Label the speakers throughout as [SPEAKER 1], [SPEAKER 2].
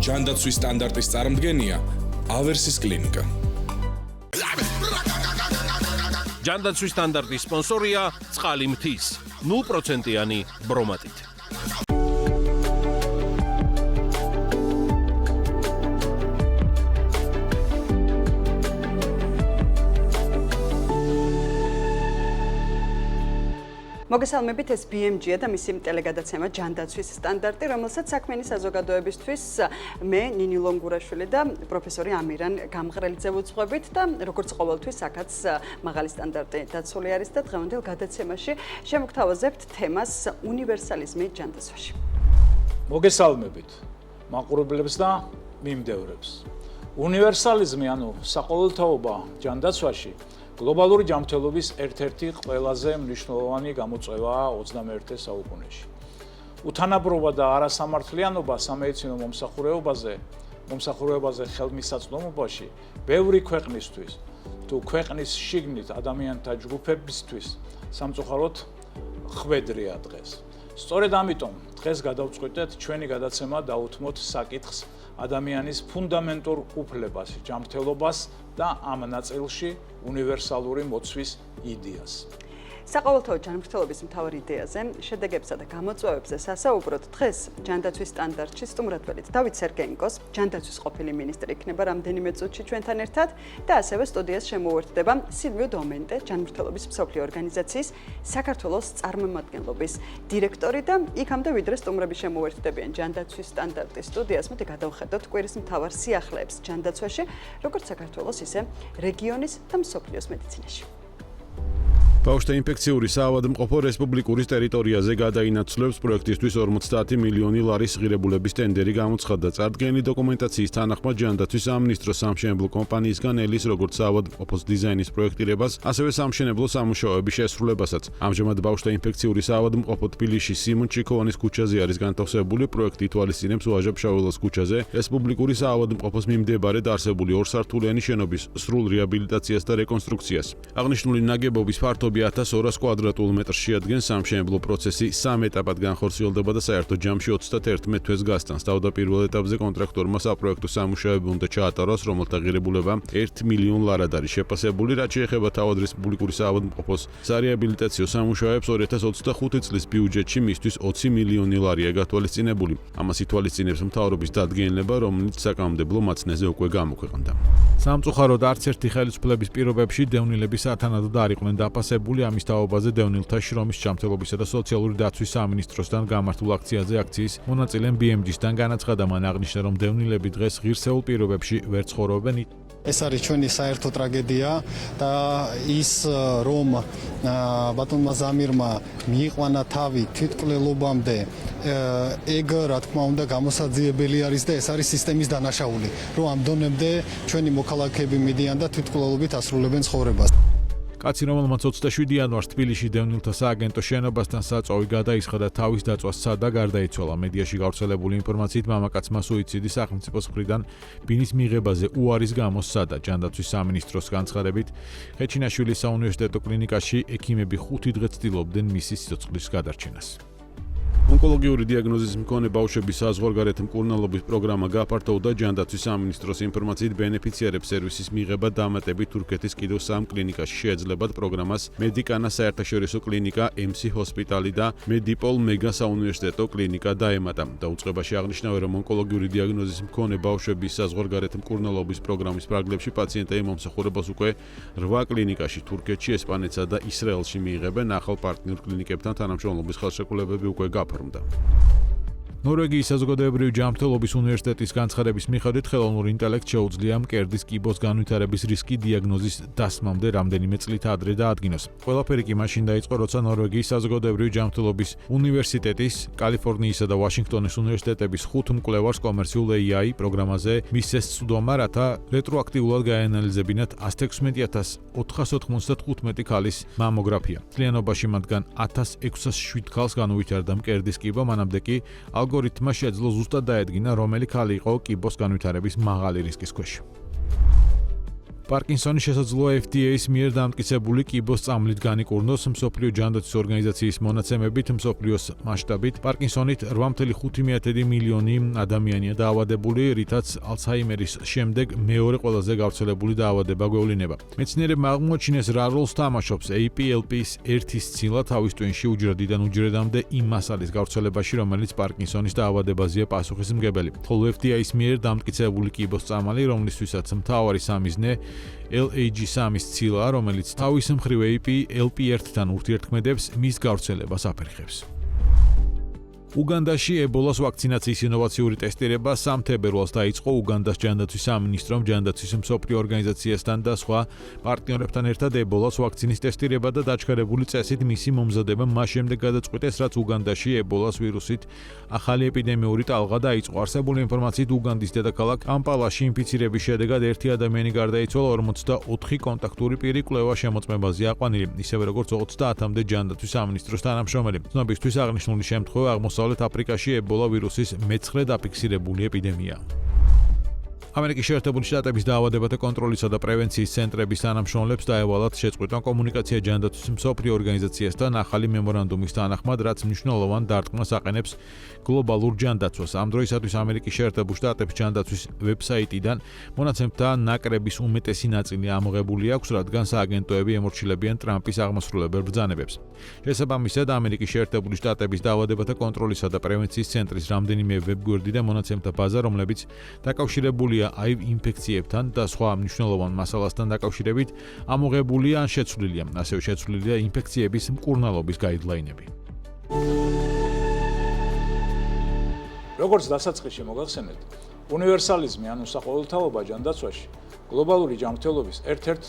[SPEAKER 1] ჯანდაცვის სტანდარტის წარმდგენია ავერსის კლინიკა.
[SPEAKER 2] ჯანდაცვის სტანდარტის სპონსორია წყალი მთის 0%-იანი ბრომატით.
[SPEAKER 3] მოგესალმებით, ეს BMG-ია და მისი ტელეგადაცემა ჯანდაცვის სტანდარტი, რომელსაც საქმიანი საზოგადოებისთვის მე ნინი ლონგურაშვილი და პროფესორი ამირან გამყრელიძე ვუძღვებით და როგორც ყოველთვის აქაც მაღალი სტანდარტი დაცული არის და დღევანდელ გადაცემაში შემოგთავაზებთ თემას უნივერსალიზმი ჯანდაცვაში.
[SPEAKER 4] მოგესალმებით მაყურებლებს და მიმდევრებს. უნივერსალიზმი, ანუ საყოველთაობა ჯანდაცვაში გლობალური ჯანმრთელობის ერთ-ერთი ყველაზე მნიშვნელოვანი გამოწვევაა 21 საუკუნეში. უთანაბრობა და არასამართლიანობა სამედიცინო მომსახურებაზე ხელმისაწვდომობაში ბევრი ქვეყნისთვის თუ ქვეყნის შიგნით ადამიანთა ჯგუფებისთვის სამწუხაროდ ხვედრია დღეს. სწორედ ამიტომ დღეს გადავწყვიტეთ ჩვენი გადაცემა დაუთმოთ საკითხს ადამიანის ფუნდამენტურ უფლებას, ჯანმრთელობას და ამ ნაწილში უნივერსალური მოცვის იდეას.
[SPEAKER 3] საყოველთაო ჯანმრთელობის მთავარ იდეაზე, შედეგებსა და გამოწვევებზე სასაუბროთ დღეს ჯანდაცვის სტანდარტში სტუმრად ველით დავით სერგეინკოს, ჯანდაცვის ყოფილი მინისტრი იქნება რამდენიმე წუთში ჩვენთან ერთად და ასევე სტუდიას შემოუერთდება სილვიო დომენტე, ჯანმრთელობის მსოფლიო ორგანიზაციის საქართველოს წარმომადგენლობის დირექტორი და იქამდე ვიდრე სტუმრები შემოუერთდებიან ჯანდაცვის სტანდარტის სტუდიას, მოდი გადავხედოთ კვირის მთავარ სიახლეებს ჯანდაცვაში, როგორც საქართველოს, ისე რეგიონის და მსოფლიოს მედიცინაში.
[SPEAKER 5] ბავშვთა ინფექციური საავადმყოფო რესპუბლიკური ტერიტორიაზე გადაინაცვლებს პროექტისთვის 50 მილიონი ლარის ღირებულების ტენდერი გამოცხადდა. წარდგენილი დოკუმენტაციის თანახმად ჯანდაცვის სამინისტროს სამშენებლო კომპანიისგან ელის როგორც საავადმყოფოს დიზაინის პროექტირებას, ასევე სამშენებლო სამუშაოების შესრულებასაც. ამჟამად ბავშვთა ინფექციური საავადმყოფო თბილისში სიმონ ჩიქოვანის ქუჩაზე არის განთავსებული პროექტი ითვალისწინებს ვაჟა-ფშაველას ქუჩაზე რესპუბლიკური საავადმყოფოს მიმდებარე დაარსებული ორსართულიანი შენობის სრულ რეაბილიტაციას და რეკონსტრუქციას. აღნიშნული ნაგებობის ფართობი 1200 კვადრატულ მეტრს შეადგენს. სამშენებლო პროცესი 3 ეტაპად განხორციელდება და საერთო ჯამში 31 თვეს გასტანს. თავდაპირველ ეტაპზე კონტრაქტორმა საპროექტო სამუშაოები უნდა ჩაატაროს, რომელთა ღირებულება 1 მილიონ ლარად არის შეფასებული, რაც შეეხება თავად რესპუბლიკური საავადმყოფოს სარეაბილიტაციო სამუშაოებს 2025 წლის ბიუჯეტში მისთვის 20 მილიონი ლარია გათვალისწინებული. ამას ითვალისწინებს მთავრობის დადგენილება, რომელიც საკანონმდებლო მაცნეზე უკვე გამოქვეყნდა. სამწუხაროდ არც ერთი ხელისუფლების პირობებში დევნილების ათანადოდ არ იყვნენ დაფასებული. ამის თაობაზე დევნილთა შრომის ჯანმრთელობისა და სოციალური დაცვის სამინისტროსთან გამართულ აქციაზე აქციის მონაწილემ BMG-სთან განაცხადა, მან აღნიშნა, რომ დევნილები დღეს ღირსეულ პირობებში ვერ ცხოვრობენ.
[SPEAKER 6] ეს არის ჩვენი საერთო ტრაგედია და ის რომ ბატონმა ზამირმა მიიყვანა თავი თვითმკვლელობამდე ეგ რა თქმა უნდა გამოსაძიებელი არის და ეს არის სისტემის დანაშაული, რომ ამ დონემდე ჩვენი მოქალაქეები მიდიან და თვითმკვლელობით ასრულებენ ცხოვრებას.
[SPEAKER 5] კაცი, რომელმაც 27 იანვარს თბილისში დევნილთა სააგენტო შენობასთან საწვავი გადაისხა და თავის დაწვას სცადა, გარდაიცვალა. მედიაში გავრცელებული ინფორმაციით მამაკაცმა სუიციდის სახელმწიფოს მხრიდან ბინის მიღებაზე უარის გამო სცადა. ჯანდაცვის სამინისტროს განცხადებით, ხეჩინაშვილის საუნივერსიტეტო კლინიკაში ექიმები 5 დღე ცდილობდნენ მისი სიცოცხლის გადარჩენას. ონკოლოგიური დიაგნოზის მქონე ბავშვების საზღვარგარეთ მკურნალობის პროგრამა გაფართოვდა. ჯანდაცვის სამინისტროს ინფორმაციით ბენეფიციარებს სერვისის მიღება დამატებით თურქეთის კიდევ 3 კლინიკაში შეეძლებათ. პროგრამას მედიკანა საერთაშორისო კლინიკა, MC ჰოსპიტალი და მედიპოლ მეგა საუნივერსიტეტო კლინიკა დაემატა. დაუწყებაში აღნიშნავენ, რომ ონკოლოგიური დიაგნოზის მქონე ბავშვების საზღვარგარეთ მკურნალობის პროგრამის პრაგლებში პაციენტები მომსახურებას უკვე 8 კლინიკაში თურქეთში, ესპანეთსა და ისრაელში მიიღებენ. ახალ პარტნიორ კლინიკებთან თანამშრომლობის ხელშეკრულებები უკვე გაფორმდა. ნორვეგიის საზოგადოებრივი ჯანმრთელობის უნივერსიტეტის განცხადების მიხედვით ხელოვნურ ინტელექტს შეუძლია მკერდის კიბოს განვითარების რისკი დიაგნოზის დასმამდე რამდენიმე წლით ადრე დაადგინოს. ყველაფერი კი მაშინ დაიწყო, როცა ნორვეგიის საზოგადოებრივი ჯანმრთელობის უნივერსიტეტის, კალიფორნიისა და ვაშინგტონის უნივერსიტეტების 5 მკვლევარს კომერციულ AI პროგრამაზე მისცეს წვდომა, რათა რეტროაქტიულად გაანალიზებინათ 116495 ქალის მამოგრაფია. მთლიანობაში მათგან 1607 ქალს განუვითარდა მკერდის კიბო, მანამდე კი ალგორითმა შეძლო ზუსტად დაედგინა, რომელი ქალი იყო კიბოს განვითარების მაღალი რისკის ქვეშ. პარკინსონის შესაძლოა FDA-ის მიერ დამტკიცებული კიბოს წამლით განიკურნოს. მსოფლიო ჯანდაცვის ორგანიზაციის მონაცემებით მსოფლიოს მასშტაბით პარკინსონით 8.5 მილიონი ადამიანია დაავადებული, რითაც ალცჰაიმერის შემდეგ მეორე ყველაზე გავრცელებული დაავადება გვევლინება. მეცნიერებმა აღმოაჩინეს რა როლს თამაშობს APLP-ის ერთის ცილა თავის ტვინში უჯრედიდან უჯრედამდე იმ მასალის გავრცელებაში, რომელიც პარკინსონის დაავადებაზეა პასუხისმგებელი. ხოლო FDA-ის მიერ დამტკიცებული კიბოს წამალი, რომლისთვისაც მთავარი სამიზნე LAG3-ის ცილა, რომელიც თავის მხრივ APLP1-თან ურთიერთქმედებს, მის გავრცელებას აფერხებს. უგანდაში ებოლას ვაქცინაციის ინოვაციური ტესტირება 3 თებერვალს დაიწყო. უგანდას ჯანდაცვის სამინისტრომ ჯანდაცვის მსოფლიო ორგანიზაციასთან და სხვა პარტნიორებთან ერთად ებოლას ვაქცინის ტესტირება და დაჩქარებული წესით მისი მომზადება მას შემდეგ გადაწყვიტეს, რაც უგანდაში ებოლას ვირუსით ახალი ეპიდემიური ტალღა დაიწყო. არსებული ინფორმაციით უგანდის დედაქალაქ კამპალაში ინფიცირების შედეგად 1 ადამიანი გარდაიცვალა, 44 კონტაქტური პირი კვლევა შემოწმებაზე აყვანილი, ისევე როგორც 30-მდე ჯანდაცვის სამინისტროს თანამშრომელი. ცნობისთვის აღნიშნული შემთხვევა აღმოსავლეთ აფრიკაში ებოლა ვირუსის მე-9 დაფიქსირებული ეპიდემია. ამერიკის შეერთებული შტატების დაავადებათა კონტროლისა და პრევენციის ცენტრების თანამშრომლებს დაევალათ შეწყვიტონ კომუნიკაცია ჯანდაცვის მსოფლიო ორგანიზაციასთან ახალი მემორანდუმის თანახმად, რაც მნიშვნელოვან დარტყმას აყენებს გლობალურ ჯანდაცვას. ამ დროისათვის ამერიკის შეერთებულ შტატების ჯანდაცვის ვებსაიტიდან მონაცემთა ნაკრების უმეტესი ნაწილი ამოღებული აქვს, რადგან სააგენტოები ემორჩილებიან ტრამპის აღმასრულებელ ბრძანებებს. შესაბამისად, ამერიკის შეერთებული შტატების დაავადებათა კონტროლისა და პრევენციის ცენტრის რამდენიმე ვებგვერდი და მონაცემთა ბაზა, რომლებიც დაკავშირებულია HIV ინფექციებთან და სხვა მნიშვნელოვან მასალასთან დაკავშირებით, ამოღებულია ან შეცვლილია. ასევე შეცვლილია ინფექციების მკურნალობის გაიდლაინები.
[SPEAKER 4] როგორც დასაწყისში მოგახსენეთ, უნივერსალიზმი ანუ საყოველთაობა ჯანდაცვაში გლობალური ჯანმრთელობის ერთ-ერთ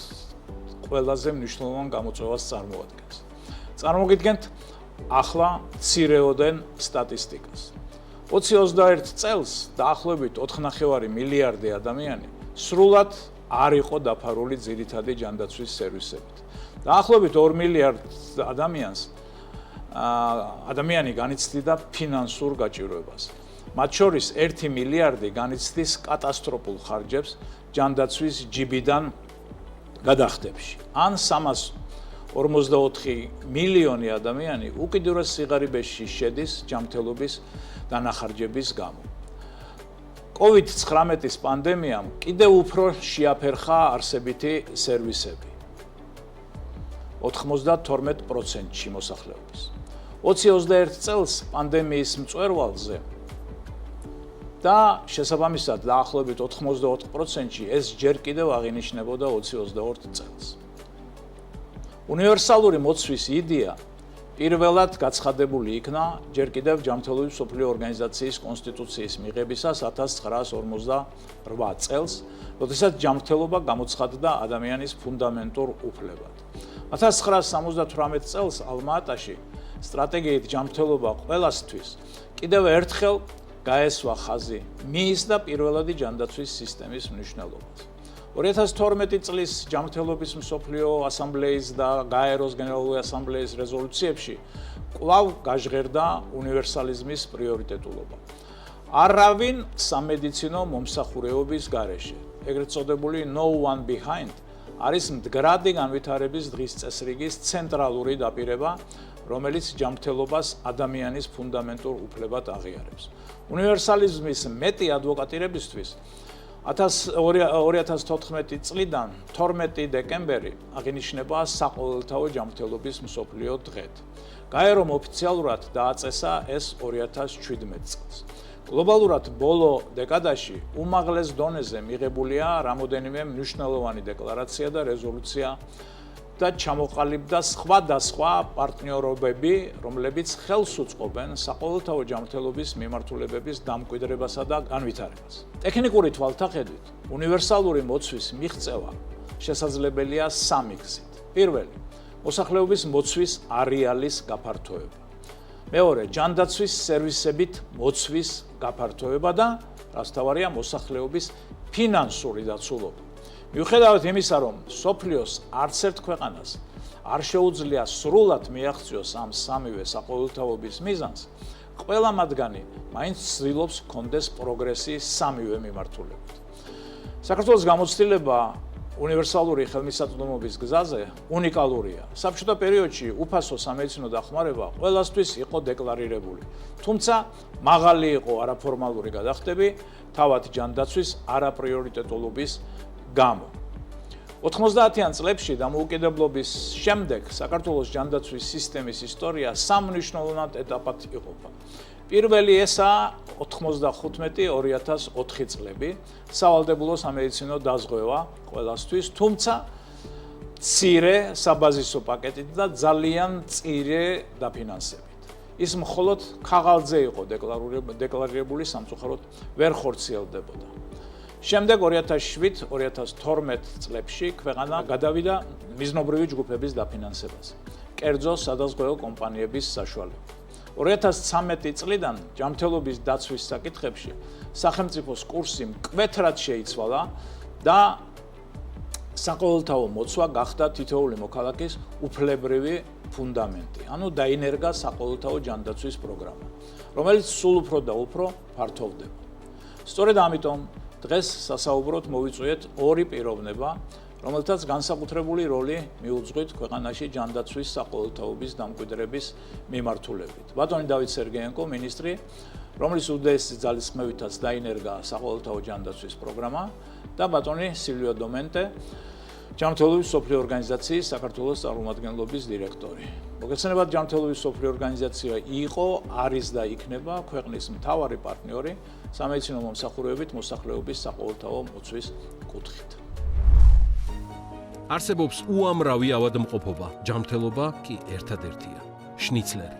[SPEAKER 4] ყველაზე მნიშვნელოვან გამოწვევას წარმოადგენს. წარმოგიდგენთ ახლა მცირეოდენ სტატისტიკას. 2021 წელს დაახლოებით 4.5 მილიარდი ადამიანი სრულად არ იყო დაფარული ძირითადი ჯანდაცვის სერვისებით. დაახლოებით 2 მილიარდ ადამიანი განიცდიდა ფინანსურ გაჭირვებას. მათ შორის 1 მილიარდი განიცდის კატასტროფულ ხარჯებს ჯანდაცვის ჯიბიდან გადახდებში. ან 344 მილიონი ადამიანი უკიდურეს სიღარიბეში შედის ჯანმრთელობის დანახარჯების გამო. COVID-19 პანდემიამ კიდევ უფრო შეაფერხა არსებითი სერვისები 92%-ში მოსახლეობის. 2021 წელს პანდემიის მწვერვალზე და შესაბამისად დაახლოებით 84%-ში ეს ჯერ კიდევ აღინიშნებოდა 2022 წელს. უნივერსალური მოცვის იდეა პირველად გაცხადებული იქნა ჯერ კიდევ ჯანმრთელობის მსოფლიო ორგანიზაციის კონსტიტუციის მიღებისას 1958 წელს, როდესაც ჯანმრთელობა გამოცხადდა ადამიანის ფუნდამენტურ უფლებად. 1978 წელს ალმა-ატაში სტრატეგიით ჯანმრთელობა ყველასთვის კიდევ ერთხელ გაესვა ხაზი მის და პირველადი ჯანდაცვის სისტემის მნიშვნელობას. 2012 წლის ჯანმრთელობის მსოფლიო ასამბლეის და გაეროს გენერალური ასამბლეის რეზოლუციებში კვლავ გაჟღერდა უნივერსალიზმის პრიორიტეტულობა. არავინ სამედიცინო მომსახურეობის გარეშე, ეგრეთ წოდებული No One Behind, არის მდგრადი განვითარების დღის წესრიგის ცენტრალური დაპირება, რომელიც ჯანმრთელობას ადამიანის ფუნდამენტურ უფლებად აღიარებს. უნივერსალიზმის მეტი ადვოკატირებისთვის 2014 წლიდან 12 დეკემბერი აღინიშნება საყოველთაო ჯანმრთელობის მსოფლიო დღედ. გაერომ ოფიციალურად დააწესა ეს 2017 წელს. გლობალურად ბოლო დეკადაში უმაღლეს დონეზე მიღებულია რამოდენიმე მნიშვნელოვანი დეკლარაცია და რეზოლუცია და ჩამოყალიბდა სხვადასხვა პარტნიორობები, რომლებიც ხელს უწყობენ საყოველთაო ჯანმრთელობის მიმართულებების დამკვიდრებასა და განვითარებას. ტექნიკური თვალსაჩინით, უნივერსალური მოცვის მიღწევა შესაძლებელია 3 გზით. პირველი, მოსახლეობის მოცვის არეალის გაფართოება. მეორე, ჯანდაცვის სერვისებით მოცვის გაფართოება და რასთავარია მოსახლეობის ფინანსური დაცულობა. მიუხედავად იმისა, რომ სოფლიოს არც ერთ ქვეყანას არ შეუძლია სრულად მიაღწიოს ამ სამივე საყოველთაობის მიზანს, ყველა მათგანი მაინც ცდილობს კონდეს პროგრესი სამივე მიმართულებით. საქართველოს გამოცდილება უნივერსალური ხელმისაწვდომობის გზაზე უნიკალურია. საბჭოთა პერიოდში უფასო სამედიცინო დახმარება ყველასთვის იყო დეკლარირებული. თუმცა მაღალი იყო არაფორმალური გადახდები თავად ჯანდაცვის არაპრიორიტეტულობის გამო. 90-იან წლებში დამოუკიდებლობის შემდეგ საქართველოს ჯანდაცვის სისტემის ისტორია სამ მნიშვნელოვან ეტაპად იყოფა. პირველი ესაა 95-2004 წლები, სავალდებულო სამედიცინო დაზღვევა ყველასთვის, თუმცა მცირე საბაზისო პაკეტით და ძალიან მწირე დაფინანსებით. ის მხოლოდ ქაღალდზე იყო დეკლარირებული, სამწუხაროდ ვერ ხორციელდებოდა. შემდეგ 2007-2012 წლებში ქვეყანა გადავიდა მიზნობრივი ჯგუფების დაფინანსებაზე, კერძო სადაზღვევო კომპანიების საშუალებით. 2013 წლიდან ჯანმრთელობის დაცვის საკითხებში სახელმწიფოს კურსი მკვეთრად შეიცვალა და საყოველთაო მოცვა გახდა თითოეული მოქალაქის უფლებრივი ფუნდამენტი. ანუ დაინერგა საყოველთაო ჯანდაცვის პროგრამა, რომელიც სულ უფრო და უფრო ფართოვდება. სწორედ ამიტომ დღეს სასაუბროდ მოვიწვიეთ ორი პიროვნება, რომელთაც განსაკუთრებული როლი მიუძღვით ქვეყანაში ჯანდაცვის საყოველთაობის დამკვიდრების მიმართულებით. ბატონი დავით სერგეენკო, მინისტრი, რომლის უდიდესი ძალისხმევითაც დაინერგა საყოველთაო ჯანდაცვის პროგრამა და ბატონი სილვიო დომენტე, ჯანმრთელობის მსოფლიო ორგანიზაციის საქართველოს წარმომადგენლობის დირექტორი. მოგეხსენებათ, ჯანმრთელობის მსოფლიო ორგანიზაცია იყო, არის და იქნება ქვეყნის მთავარი პარტნიორი სამედიცინო მომსახურებით მოსახლეობის საყოველთაო მოცვის კუთხით.
[SPEAKER 2] არსებობს უამრავი ავადმყოფობა, ჯანმრთელობა კი ერთადერთია. შნიცლერი.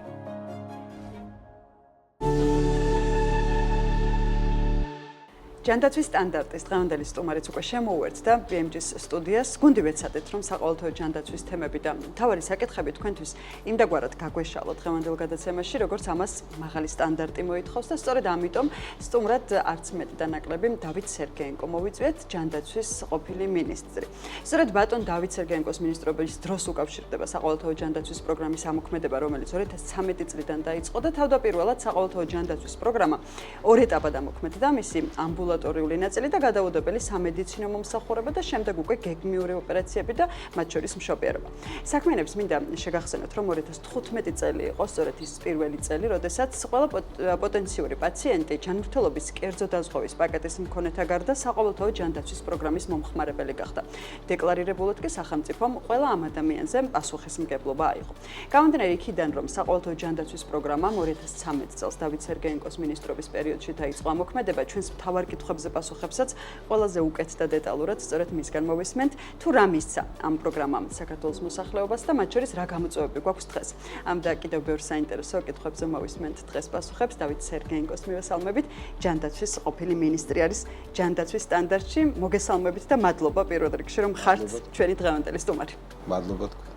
[SPEAKER 3] ჯანდაცვის სტანდარტის დღევანდელი სტუმარიც უკვე შემოუერთდა და BMG-ის სტუდიას. გუნდი ვეცადეთ, რომ საყოველთაო ჯანდაცვის თემები და მთავარი საკითხები თქვენთვის იმდაგვარად გაგვეშალოთ დღევანდელ გადაცემაში, როგორც ამას მაღალი სტანდარტი მოითხოვს და სწორედ ამიტომ სტუმრად არც მეტი და ნაკლები დავით სერგეენკო მოვიწვიეთ, ჯანდაცვის ყოფილი მინისტრი. სწორედ ბატონ დავით სერგეენკოს მინისტრობის დროს უკავშირდება საყოველთაო ჯანდაცვის პროგრამის ამოქმედება, რომელიც 2013 წლიდან დაიწყო და თავდაპირველად საყოველთაო ჯანდაცვის პროგრამა ორ ეტაპად ამოქმედდა, მისი ამბულატორიული ნაწილი და გადაუდებელი სამედიცინო მომსახურება და შემდეგ უკვე გეგმიური ოპერაციები და მათ შორის მშობიარობა. საქმიანებს მინდა შეგახსენოთ, რომ 2015 წელი იყო სწორედ ის პირველი წელი, როდესაც ყველა პოტენციური პაციენტი ჯანმრთელობის კერძო დაზღვევის პაკეტის მქონეთა გარდა საყოველთაო ჯანდაცვის პროგრამის მომხმარებელი გახდა. დეკლარირებულად კი სახელმწიფომ ყველა ამ ადამიანზე პასუხისმგებლობა აიღო. გამომდინარე იქიდან, რომ საყოველთაო ჯანდაცვის პროგრამამ 2013 წელს დავით სერგეენკოს მინისტრობის პერიოდში დაიწყო ამოქმედება, ჩვენს მთავარ კითხვებზე პასუხებსაც ყველაზე უკეთ და დეტალურად სწორედ მისგან მოვისმენთ, თუ რა მისცა ამ პროგრამამ საქართველოს მოსახლეობას და მათ შორის რა გამოწვევები გვაქვს დღეს. ამ და კიდევ ბევრ საინტერესო კითხვებზე მოვისმენთ დღეს პასუხებს დავით სერგეენკოს მივესალმებით, ჯანდაცვის ყოფილი მინისტრი არის ჯანდაცვის სტანდარტში. მოგესალმებით და მადლობა პირველ რიგში, რომ ხართ ჩვენი დღევანდელი სტუმარი.
[SPEAKER 7] მადლობა თქვენ.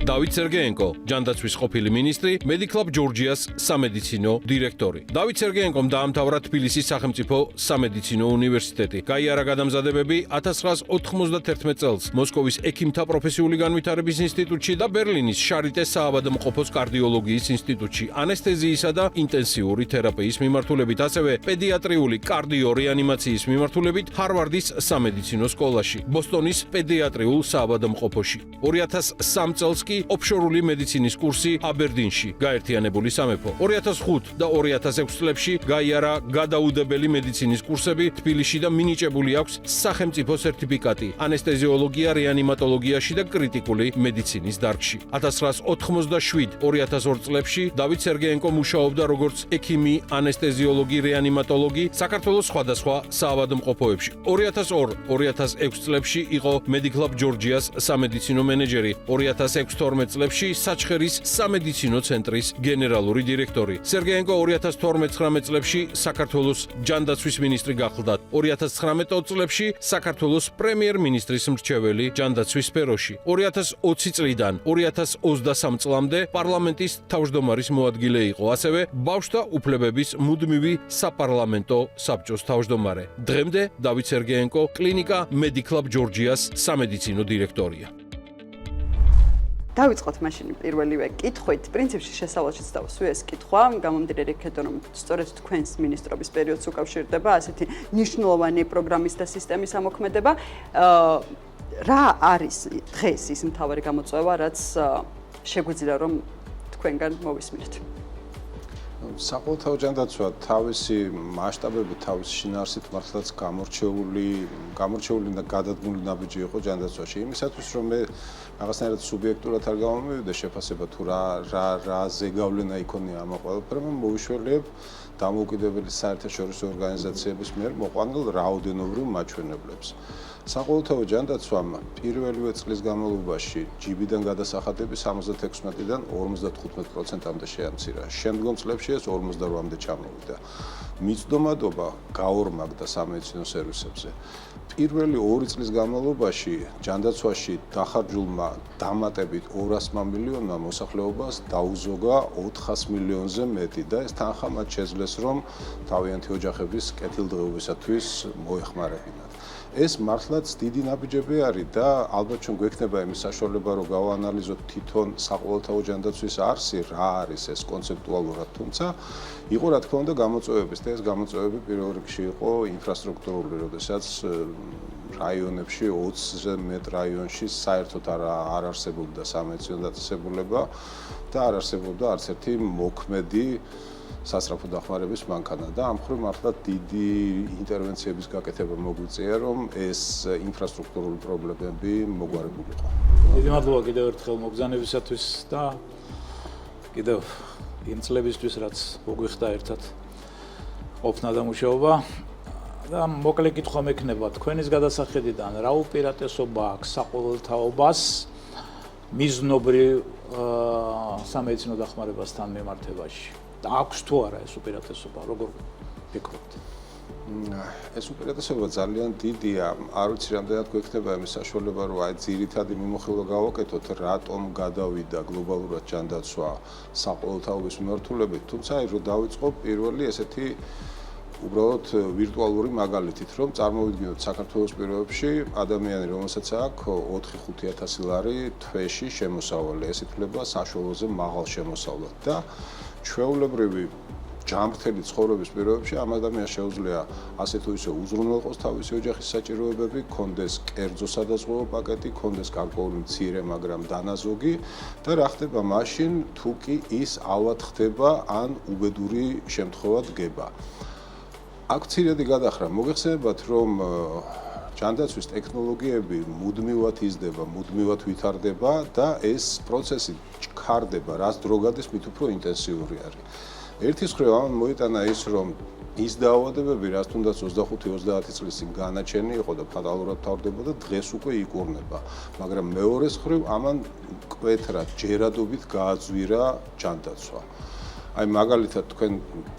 [SPEAKER 2] დავით სერგეენკო, ჯანდაცვის ყოფილი მინისტრი, Mediclub Georgias სამედიცინო დირექტორი. დავით სერგეენკომ დაამთავრა თბილისის სახელმწიფო სამედიცინო უნივერსიტეტი. გაიარა გადამზადებები 1991 წელს მოსკოვის ექიმთა პროფესიული განვითარების ინსტიტუტში და ბერლინის შარიტეს საავადმყოფოს კარდიოლოგიის ინსტიტუტში ანესთეზიისა და ინტენსიური თერაპიის მიმართულებით, ასევე პედიატრიული კარდიორეანიმაციის მიმართულებით ჰარვარდის სამედიცინო სკოლაში, ბოსტონის პედიატრიულ საავადმყოფოში. 2003 წელს ოფშორული მედიცინის კურსი აბერდინში, გაერთიანებული სამეფო. 2005 და 2006 წლებში გაიარა გადაუდებელი მედიცინის კურსები თბილისში და მინიჭებული აქვს სახელმწიფო სერტიფიკატი ანესთეზიოლოგია, რეანიმატოლოგიაში და კრიტიკული მედიცინის დარგში. 1987-2002 წლებში დავით სერგეენკო მუშაობდა როგორც ექიმი, ანესთეზიოლოგი, რეანიმატოლოგი საქართველოს სხვადასხვა საავადმყოფოებში. 2002-2006 წლებში იყო Mediclub Georgias სამედიცინო მენეჯერი. 2006-12 წლებში საჩხერის სამედიცინო ცენტრის გენერალური დირექტორი. სერგეენკო 2012-19 წლებში საქართველოს ჯანდაცვის მინისტრი გახლდათ. 2019 წლებში საქართველოს პრემიერ-მინისტრის მრჩეველი ჯანდაცვის სფეროში. 2020 წლიდან 2023 წლამდე პარლამენტის თავმჯდომარის მოადგილე იყო, ასევე ბავშვთა უფლებების მუდმივი საპარლამენტო საბჭოს თავმჯდომარე. დღემდე დავით სერგეენკო კლინიკა Mediclub Georgias სამედიცინო დირექტორია.
[SPEAKER 3] დავიწყოთ მაშინ პირველივე კითხვით. პრინციპში შესავალშიც დავსვი ეს კითხვა, გამომდინარე იქედან რომ სწორედ თქვენს მინისტრობის პერიოდს უკავშირდება ასეთი მნიშვნელოვანი პროგრამის და სისტემის ამოქმედება. რა არის დღეს ის მთავარი გამოწვევა, რაც შეგვიძლია რომ თქვენგან მოვისმინოთ?
[SPEAKER 7] საყოველთაო ჯანდაცვა თავისი მასშტაბებით, თავისი შინაარსით მართლაც გამორჩეული და გადადგმული ნაბიჯი იყო ჯანდაცვაში. იმისათვის რომ მე რაღაცნაირად სუბიექტურად არ გამომივიდე შეფასება თუ რა ზეგავლენა იქონია ამ ყველაფერმა, მოვიშველიებ დამოუკიდებელი საერთაშორისო ორგანიზაციების მიერ მოყვანილ რაოდენობრივ მაჩვენებლებს. საყოველთაო ჯანდაცვამ პირველივე წლის განმავლობაში ჯიბიდან გადასახადები 76-დან 55%-მდე შეამცირა. შემდგომ წლებში ეს 48-მდე ჩამოვიდა. მიწდომადობა გაორმაგდა სამედიცინო სერვისებზე. პირველი 2 წლის განმავლობაში ჯანდაცვაში დახარჯულმა დამატებით 200 მილიონმა მოსახლეობას დაუზოგა 400 მილიონზე მეტი და ეს თანხა მათ შეძლეს რომ თავიანთი ოჯახების კეთილდღეობისათვის მოეხმარებინათ. ეს მართლაც დიდი ნაბიჯები არის და ალბათ ჩვენ გვექნება იმის საშუალება რომ გავაანალიზოთ თვითონ საყოველთაო ჯანდაცვის არსი რა არის ეს კონცეპტუალურად, თუმცა იყო რა თქმა უნდა გამოწვევების და ეს გამოწვევები პირველ რიგში იყო ინფრასტრუქტურული, როდესაც რაიონებში 20-ზე მეტ რაიონში საერთოდ არ არსებობდა სამედიცინო დაწესებულება და არ არსებობდა არც ერთი მოქმედი სასწრაფო დახმარების მანქანა და ამ მხრივ მართლა დიდი ინტერვენციების გაკეთება მოგვიწია, რომ ეს ინფრასტრუქტურული პრობლემები მოგვარებულიყო.
[SPEAKER 4] დიდი მადლობა კიდევ ერთხელ მოგზაურობისათვის და კიდევ იმ წლებისთვის, რაც მოგვიხდა ერთად ყოფნა და მუშაობა. და მოკლე კითხვა მექნება თქვენის გადასახედიდან რა უპირატესობა აქვს საყოველთაობას მიზნობრივ სამედიცინო დახმარებასთან მიმართებაში? აქვს თუ არა ეს უპირატესობა, როგორ ფიქრობთ?
[SPEAKER 7] ეს უპირატესობა ძალიან დიდია. არ ვიცი რამდენად გვექნება იმის საშუალება, რომ აი ძირითადი მიმოხილვა გავაკეთოთ, რატომ გადავიდა გლობალურად ჯანდაცვა საყოველთაობის მიმართულებით, თუმცა აი რომ დავიწყო პირველი ესეთი უბრალოდ ვირტუალური მაგალითით, რომ წარმოვიდგინოთ საქართველოს პირობებში ადამიანი, რომელსაც აქვს 4-5 ლარი თვეში შემოსავალი, ეს ითვლება საშუალოზე მაღალ შემოსავლად და ჩვეულებრივი ჯანმრთელი ცხოვრების პირობებში ამ ადამიანს შეუძლია ასე თუ ისე უზრუნველყოს თავისი ოჯახის საჭიროებები, კონდეს კერძო სადაზღვევო პაკეტი, კონდეს გარკვეული მცირე, მაგრამ დანაზოგი და რა ხდება მაშინ, თუ კი ის ალბათ ხდება ან უბედური შემთხვევა დგება. აქ მცირედი გადახრა, მოგეხსენებათ, რომ ჯანდაცვის ტექნოლოგიები მუდმივად იზრდება, მუდმივად ვითარდება და ეს პროცესი ჩქარდება, რაც დრო გადის, მით უფრო ინტენსიური არის. ერთის მხრივ ამან მოიტანა ის, რომ ის დაავადებები, რაც თუნდაც 25-30 წლის წინ განაჩენი იყო და ფატალურად თავდებოდა, დღეს უკვე იკურნება. მაგრამ მეორეს მხრივ ამან მკვეთრად ჯერადობით გააძვირა ჯანდაცვა. აი მაგალითად თქვენ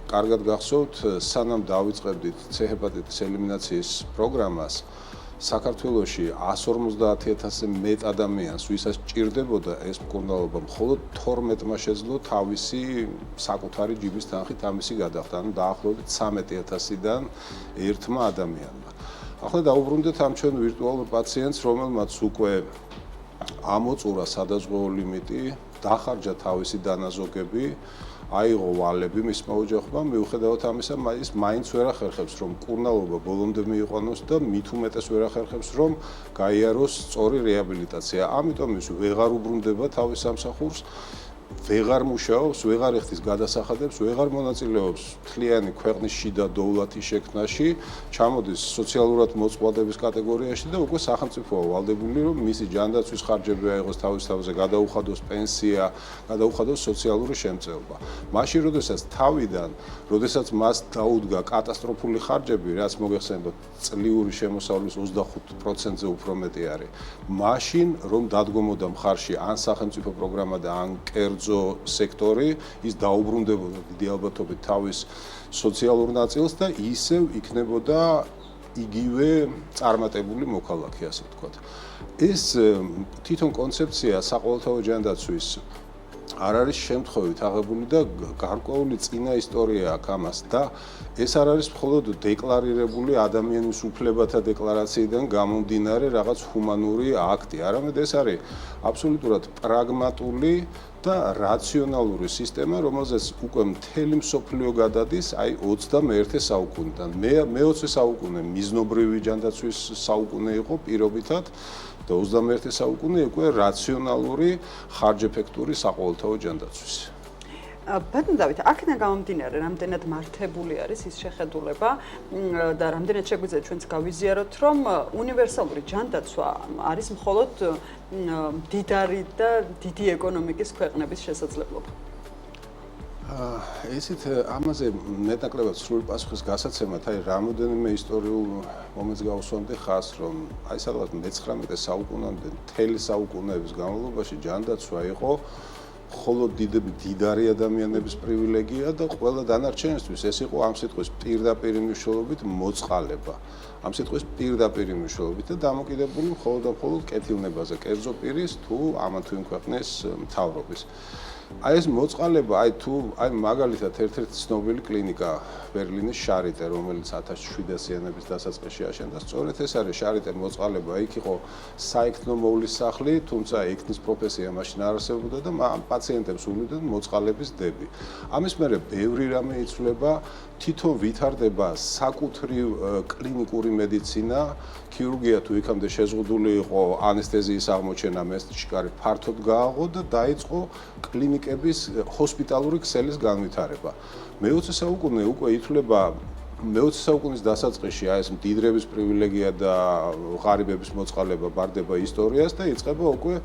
[SPEAKER 7] კარგად გახსოვთ, სანამ დავიწყებდით C-ჰეპატიტის ელიმინაციის პროგრამას, საქართველოში 150,000-ზე მეტ ადამიანს, ვისაც ჭირდებოდა ეს მკურნალობა, მხოლოდ 12-მა შეძლო თავისი საკუთარი ჯიბის თანხით ამისი გადახდა, ანუ დაახლოებით 13,000-დან ერთმა ადამიანმა. ახლა დაუბრუნდეთ ამ ჩვენ ვირტუალურ პაციენტს, რომელმაც უკვე ამოწურა სადაზღვევო ლიმიტი, დახარჯა თავისი დანაზოგები, აიღო ვალები მისმა ოჯახმა, მიუხედავად ამისა, ის მაინც ვერ ახერხებს, რომ მკურნალობა ბოლომდე მიიყვანოს და მით უმეტეს ვერ ახერხებს, რომ გაიაროს სწორი რეაბილიტაცია. ამიტომ ის ვეღარ უბრუნდება თავის სამსახურს, ვეღარ მუშაობს, ვეღარ ეხდის გადასახადებს, ვეღარ მონაწილეობს მთლიანი ქვეყნის შიდა დოვლათის შექმნაში, ჩამოდის სოციალურად მოწყვლადების კატეგორიაში და უკვე სახელმწიფოა ვალდებული, რომ მისი ჯანდაცვის ხარჯები აიღოს თავის თავზე, გადაუხადოს პენსია, გადაუხადოს სოციალური შემწეობა. მაშინ, როდესაც მას დაუდგა კატასტროფული ხარჯები, რაც მოგეხსენებათ, წლიური შემოსავლის 25%-ზე უფრო მეტი არის. მაშინ, რომ დადგომოდა მხარში ან სახელმწიფო პროგრამა და ან კერძო სექტორი, ის დაუბრუნდებოდა დიდი ალბათობით თავის სოციალურ ნაწილს და ისევ იქნებოდა იგივე წარმატებული მოქალაქე, ასე ვთქვათ. ეს თვითონ კონცეფცია საყოველთაო ჯანდაცვის არ არის შემთხვევით აღებული და გარკვეული წინა ისტორია აქვს ამას და ეს არ არის მხოლოდ დეკლარირებული ადამიანის უფლებათა დეკლარაციიდან გამომდინარე რაღაც ჰუმანური აქტი, არამედ ეს არის აბსოლუტურად პრაგმატული და რაციონალური სისტემა, რომელზეც უკვე მთელი მსოფლიო გადადის აი 21 საუკუნიდან. მე-20 საუკუნე მიზნობრივი ჯანდაცვის საუკუნე იყო პირობითად და 21 საუკუნე უკვე რაციონალური ხარჯეფექტური საყოველთაო ჯანდაცვის.
[SPEAKER 3] ბატონ დავით, აქედან გამომდინარე, რამდენად მართებული არის ის შეხედულება და რამდენად შეგვიძლია ჩვენც გავიზიაროთ, რომ უნივერსალური ჯანდაცვა არის მხოლოდ მდიდარი და დიდი ეკონომიკის ქვეყნების შესაძლებლობა.
[SPEAKER 7] ესეთ ამაზე მეტნაკლებად სრული პასუხის გასაცემად, აი რამოდენიმე ისტორიულ მომენტს გავუსვამდი ხაზს, რომ აი სადღაც მე-19 საუკუნამდე მთელი საუკუნეების განმავლობაში ჯანდაცვა იყო მხოლოდ დიდარი ადამიანების პრივილეგია და ყველა დანარჩენისთვის ეს იყო ამ სიტყვის პირდაპირ მნიშვნელობით მოწყალება. ამ სიტყვის პირდაპირ მნიშვნელობით და დამოკიდებული მხოლოდ და მხოლოდ კეთილნებაზე, კერძო პირის თუ ამა თუ იმ ქვეყნის მთავრობის. აი ეს მოწყალება, აი მაგალითად ერთ-ერთი ცნობილი კლინიკა ბერლინის შარიტე, რომელიც 1700-იანების დასაწყისში აშენდა, სწორედ ეს არის შარიტე მოწყალება, იქ იყო საექნო მოვლის სახლი, თუმცა ექნის პროფესია მაშინ არ არსებობდა და პაციენტებს უვლიდათ მოწყალების დები. ამის მერე ბევრი რამე იცვლება, თვითონ ვითარდება საკუთრივ კლინიკური მედიცინა, ქირურგია თუ იქამდე შეზღუდული იყო ანესთეზიის აღმოჩენა, მესტჩიკარი ფართოდ გააღო და დაიწყო კლინიკების ჰოსპიტალური ქსელის განვითარება. მე-20 საუკუნე უკვე ითვლება მე-20 საუკუნის დასაწყისში ეს მდიდრების პრივილეგია და ღარიბების მოწყალება ბარდება ისტორიას და იწყება უკვე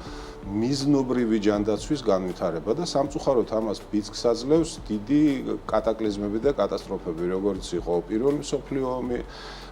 [SPEAKER 7] მიზნობრივი ჯანდაცვის განვითარება და სამწუხაროდ ამას ბიძგს აძლევს დიდი კატაკლიზმები და კატასტროფები, როგორც იყო პირველი მსოფლიო ომი,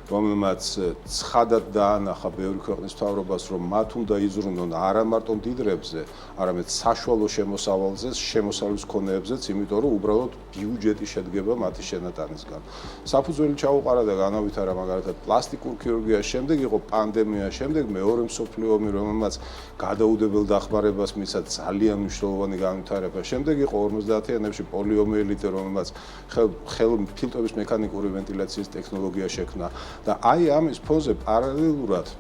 [SPEAKER 7] რომელმაც ცხადად დაანახა ბევრი ქვეყნის მთავრობას, რომ მათ უნდა იზრუნონ არა მარტო მდიდრებზე, არამედ საშუალო შემოსავალზე, შემოსავლის მქონეებზეც, იმიტომ რომ უბრალოდ ბიუჯეტი შედგება მათი შენატანისგან. საფუძველი ჩაუყარა და განავითარა მაგალითად პლასტიკურ ქირურგიას, შემდეგ იყო პანდემია, შემდეგ მეორე მსოფლიო ომი, რომელმაც გადაუდებელ დახმარებას მისცა ძალიან მნიშვნელოვანი განვითარება. შემდეგ იყო 50-იანებში პოლიომიელიტი, რომელმაც ფილტვების მექანიკური ვენტილაციის ტექნოლოგია შექმნა. და აი ამის ფონზე პარალელურად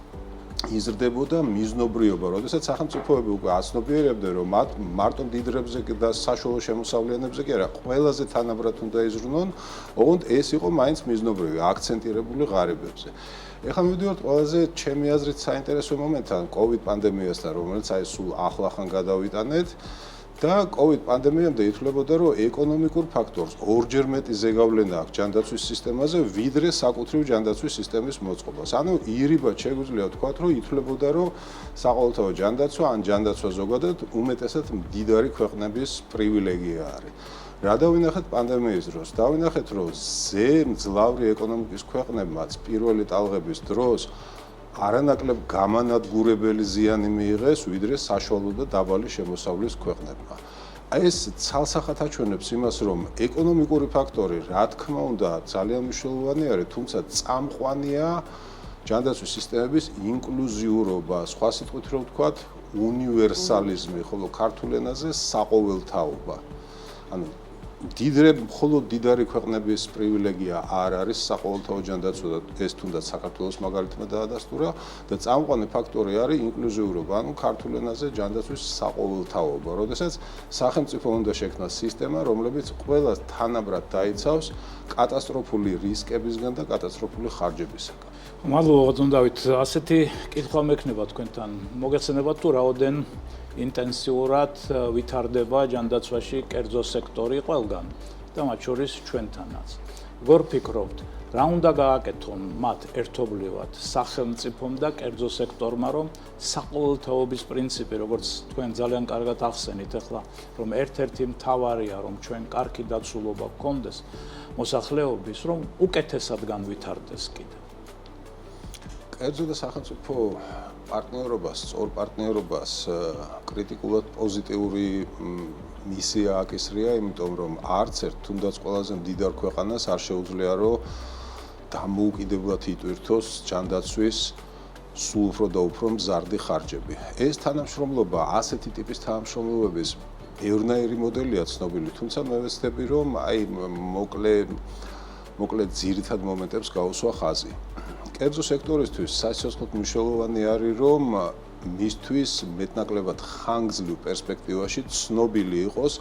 [SPEAKER 7] იზრდებოდა მიზნობრიობა, როდესაც სახელმწიფოები უკვე აცნობიერებდნენ, რომ მათ მარტო მდიდრებზე და საშუალო შემოსავლიანებზე კი არა, ყველაზე თანაბრად უნდა იზრუნონ, ოღონდ ეს იყო მაინც მიზნობრივი, აქცენტირებული ღარიბებზე. ეხლა მივიდივართ ყველაზე ჩემი აზრით საინტერესო მომენტთან, COVID პანდემიასთან, რომელიც აი სულ ახლახან გადავიტანეთ. და COVID პანდემიამდე ითვლებოდა, რომ ეკონომიკურ ფაქტორს ორჯერ მეტი ზეგავლენა აქვს ჯანდაცვის სისტემაზე, ვიდრე საკუთრივ ჯანდაცვის სისტემის მოწყობას. ანუ ირიბად შეგვიძლია ვთქვათ, რომ ითვლებოდა, რომ საყოველთაო ჯანდაცვა ან ჯანდაცვა ზოგადად უმეტესად მდიდარი ქვეყნების პრივილეგია არის. რა დავინახეთ პანდემიის დროს? დავინახეთ, რომ მძლავრი ეკონომიკის ქვეყნებმაც პირველი ტალღების დროს არანაკლებ გამანადგურებელი ზიანი მიიღეს, ვიდრე საშუალო და დაბალი შემოსავლის ქვეყნებმა. ეს ცალსახად აჩვენებს იმას, რომ ეკონომიკური ფაქტორი, რა თქმა უნდა, ძალიან მნიშვნელოვანი არის, თუმცა წამყვანია ჯანდაცვის სისტემების ინკლუზიურობა, სხვა სიტყვით რომ ვთქვათ, უნივერსალიზმი, ხოლო ქართულ ენაზე საყოველთაობა. ანუ მხოლოდ დიდარი ქვეყნების პრივილეგია არ არის საყოველთაო ჯანდაცვა და ეს თუნდაც საქართველოს მაგალითმა დაადასტურა და წამყვანი ფაქტორი არის ინკლუზიურობა, ანუ ქართულ ენაზე ჯანდაცვის საყოველთაობა, როდესაც სახელმწიფო უნდა შექმნას სისტემა, რომლებიც ყველას თანაბრად დაიცავს კატასტროფული რისკებისგან და კატასტროფული ხარჯებისგან.
[SPEAKER 4] მადლობა ბატონ დავით, ასეთი კითხვა მექნება თქვენთან. მოგეცნებათ თუ რაოდენ ინტენსიურად ვითარდება ჯანდაცვაში კერძო სექტორი ყველგან და მათ შორის ჩვენთანაც. როგორ ფიქრობთ, რა უნდა გააკეთონ მათ ერთობლივად სახელმწიფომ და კერძო სექტორმა, რომ საყოველთაობის პრინციპი, როგორც თქვენ ძალიან კარგად ახსენით ახლა, რომ ერთ-ერთი მთავარია, რომ ჩვენ კარგი დაცულობა გქონდეს მოსახლეობის, რომ უკეთესად განვითარდეს კიდევ.
[SPEAKER 7] კერძო და სახელმწიფო პარტნიორობას, სწორ პარტნიორობას კრიტიკულად პოზიტიური მისია აკისრია, იმიტომ რომ არც ერთ თუნდაც ყველაზე მდიდარ ქვეყანას არ შეუძლია, რომ დამოუკიდებლად იტვირთოს ჯანდაცვის სულ უფრო და უფრო მზარდი ხარჯები. ეს თანამშრომლობა, ასეთი ტიპის თანამშრომლობების ბევრნაირი მოდელია ცნობილი, თუმცა მე ვეცდები, რომ აი მოკლე ძირითად მომენტებს გაუსვა ხაზი. კერძო სექტორისთვის საცოცხლოდ მნიშვნელოვანი არის, რომ მისთვის მეტნაკლებად ხანგრძლივ პერსპექტივაში ცნობილი იყოს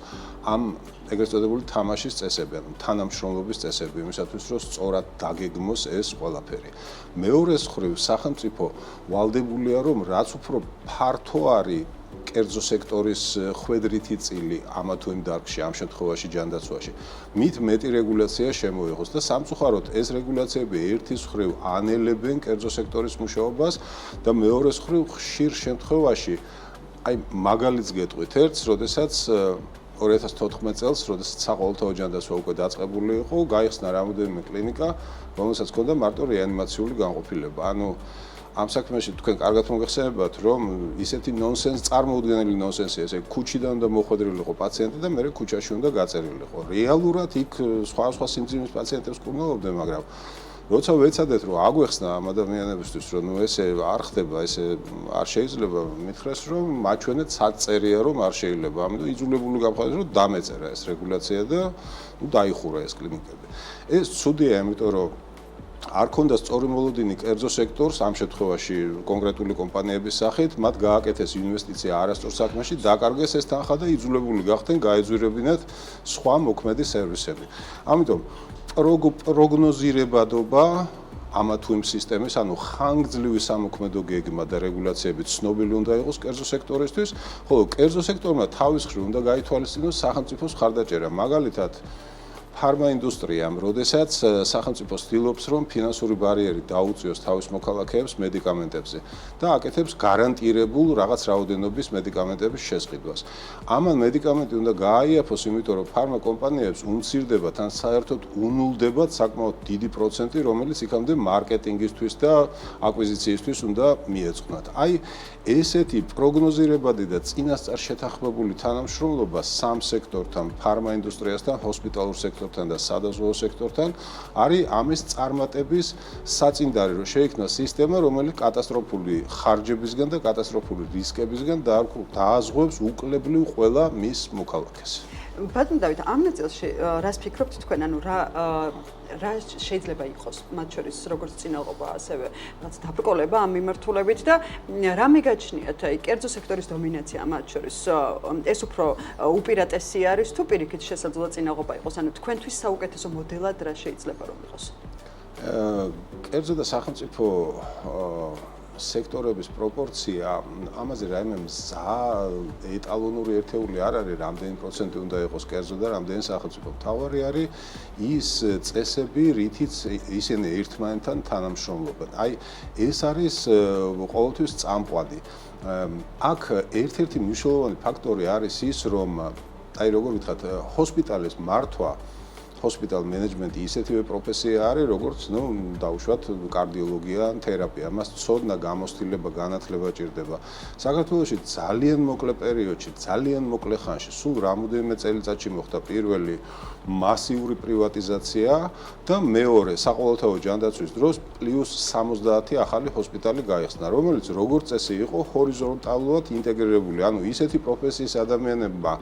[SPEAKER 7] ამ ეგრეთ წოდებული თამაშის წესები, ანუ თანამშრომლობის წესები, იმისათვის რომ სწორად დაგეგმოს ეს ყველაფერი. მეორეს მხრივ, სახელმწიფო ვალდებულია, რომ რაც უფრო ფართო არის კერძო სექტორის ხვედრითი წილი ამა თუ იმ დარგში, ამ შემთხვევაში ჯანდაცვაში, მით მეტი რეგულაცია შემოიღოს და სამწუხაროდ ეს რეგულაციები ერთის მხრივ ანელებენ კერძო სექტორის მუშაობას და მეორეს მხრივ ხშირ შემთხვევაში, აი მაგალითს გეტყვით ერთს, როდესაც 2014 წელს, როდესაც საყოველთაო ჯანდაცვა უკვე დაწყებული იყო, გაიხსნა რამოდენიმე კლინიკა, რომელსაც ჰქონდა მარტო რეანიმაციული განყოფილება. ანუ ამ საქმეში თქვენ კარგად მოგეხსენებათ, რომ ისეთი წარმოუდგენელი ნონსენსია, ესე ქუჩიდან უნდა მოხვედრილიყო პაციენტი და მერე ქუჩაში უნდა გაწერილიყო. რეალურად იქ სხვა სიმძიმის პაციენტებს კურნალობდნენ, მაგრამ როცა ვეცადეთ, რომ აგვეხსნა ამ ადამიანებისთვის, რომ ესე არ ხდება, ესე არ შეიძლება, მითხრეს, რომ მაჩვენეთ საწერია, რომ არ შეიძლება. ამიტომ იძულებული გავხადეთ, რომ დამეწერა ეს რეგულაცია და დაიხურა ეს კლინიკები. ეს ცუდია, იმიტომ რომ არ ქონდა სწორი მოლოდინი კერძო სექტორს ამ შემთხვევაში კონკრეტული კომპანიების სახით, მათ გააკეთეს ინვესტიცია არასწორ საქმეში, დაკარგეს ეს თანხა და იძულებული გახდნენ გაეძვირებინათ სხვა მოქმედი სერვისები. ამიტომ პროგნოზირებადობა ამა თუ იმ სისტემის, ანუ ხანგრძლივი სამოქმედო გეგმა და რეგულაციები ცნობილი უნდა იყოს კერძო სექტორისთვის, ხოლო კერძო სექტორმა თავის მხრივ უნდა გაითვალისწინოს სახელმწიფოს მხარდაჭერა. მაგალითად, ფარმა ინდუსტრიამ, როდესაც სახელმწიფო ცდილობს, რომ ფინანსური ბარიერი დაუწიოს თავის მოქალაქეებს მედიკამენტებზე და აკეთებს გარანტირებულ რაღაც რაოდენობის მედიკამენტების შესყიდვას. ამან მედიკამენტი უნდა გააიაფოს, იმიტომ რომ ფარმა კომპანიებს უმცირდებათ ან საერთოდ უნულდებათ საკმაოდ დიდი პროცენტი, რომელიც იქამდე მარკეტინგისთვის და აკვიზიციისთვის უნდა მიეწყვნათ. აი, ესეთი პროგნოზირებადი და წინასწარ შეთანხმებული თანამშრომლობა სამ სექტორთან, ფარმა ინდუსტრიასთან, ჰოსპიტალურ სექტორთან და სადაზღვევო სექტორთან არის ამის წარმატების საწინდარი, რომ შეიქმნა სისტემა, რომელიც კატასტროფული ხარჯებისგან და კატასტროფული რისკებისგან დააზღვევს უკლებლივ ყველა მის მოქალაქეს.
[SPEAKER 3] ბატონ დავით, ამ ნაწილში რას ფიქრობთ თქვენ, ანუ რა შეიძლება იყოს მათ შორის როგორც წინააღობა, ასევე რაც დაბრკოლება ამ მიმართულებით და რა მეგაჩნიათ, აი კერძო სექტორის დომინაცია მათ შორის ეს უფრო უპირატესი არის თუ პირიქით შესაძლოა წინააღობა იყოს, ანუ თქვენთვის საუკეთესო მოდელად რა შეიძლება რომ იყოს?
[SPEAKER 7] კერძო და სახელმწიფო სექტორების პროპორცია, ამაზე რაიმე ეტალონური ერთეული არ არის, რამდენი პროცენტი უნდა იყოს კერძო და რამდენი სახელმწიფო. მთავარი არის ის წესები, რითიც ისინი ერთმანეთთან თანამშრომლობენ. აი, ეს არის ყოველთვის წამყვანი. აქ ერთ-ერთი მნიშვნელოვანი ფაქტორი არის ის, რომ აი როგორ ვთქვათ, ჰოსპიტალის მართვა ჰოსპიტალ მენეჯმენტი ისეთივე პროფესია არის, როგორც, დავუშვათ, კარდიოლოგია ან თერაპია. მას ცოდნა, გამოცდილება, განათლება ჭირდება. საქართველოში ძალიან მოკლე პერიოდში, ძალიან მოკლე ხანში, სულ რამოდენიმე წელიწადში მოხდა პირველი მასიური პრივატიზაცია და მეორე საყოველთაო ჯანდაცვის დროს პლუს 70 ახალი ჰოსპიტალი გაიხსნა, რომელიც როგორც წესი იყო ჰორიზონტალურად ინტეგრირებული. ანუ ისეთი პროფესიის ადამიანებმა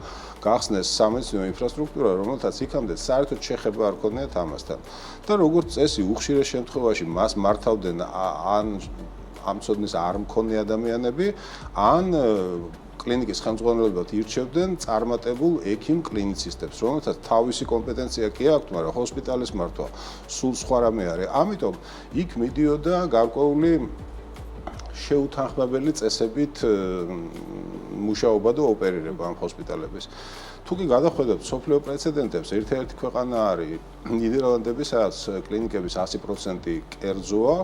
[SPEAKER 7] გახსნეს სამედიცინო ინფრასტრუქტურა, რომელთაც იქამდე საერთოდ შეხება არ ქონიათ ამასთან. და როგორც წესი, უხშირეს შემთხვევაში მას მართავდნენ ან ამ ცოდნის არ მქონე ადამიანები, ან კლინიკის ხელმძღვანელობად ირჩევდნენ წარმატებულ ექიმ კლინიცისტებს, რომელთაც თავისი კომპეტენცია კი აქვთ, მაგრამ ჰოსპიტალის მართვა სულ სხვა რამე არის. ამიტომ იქ მიდიოდა გარკვეული შეუთანხმებელი წესებით მუშაობა და ოპერირება ამ ჰოსპიტალების. თუ კი გადახვედრებთ სოფლიო პრეცედენტებს, ერთ-ერთი ქვეყანა არის ნიდერლანდები, სადაც კლინიკების 100% კერძოა,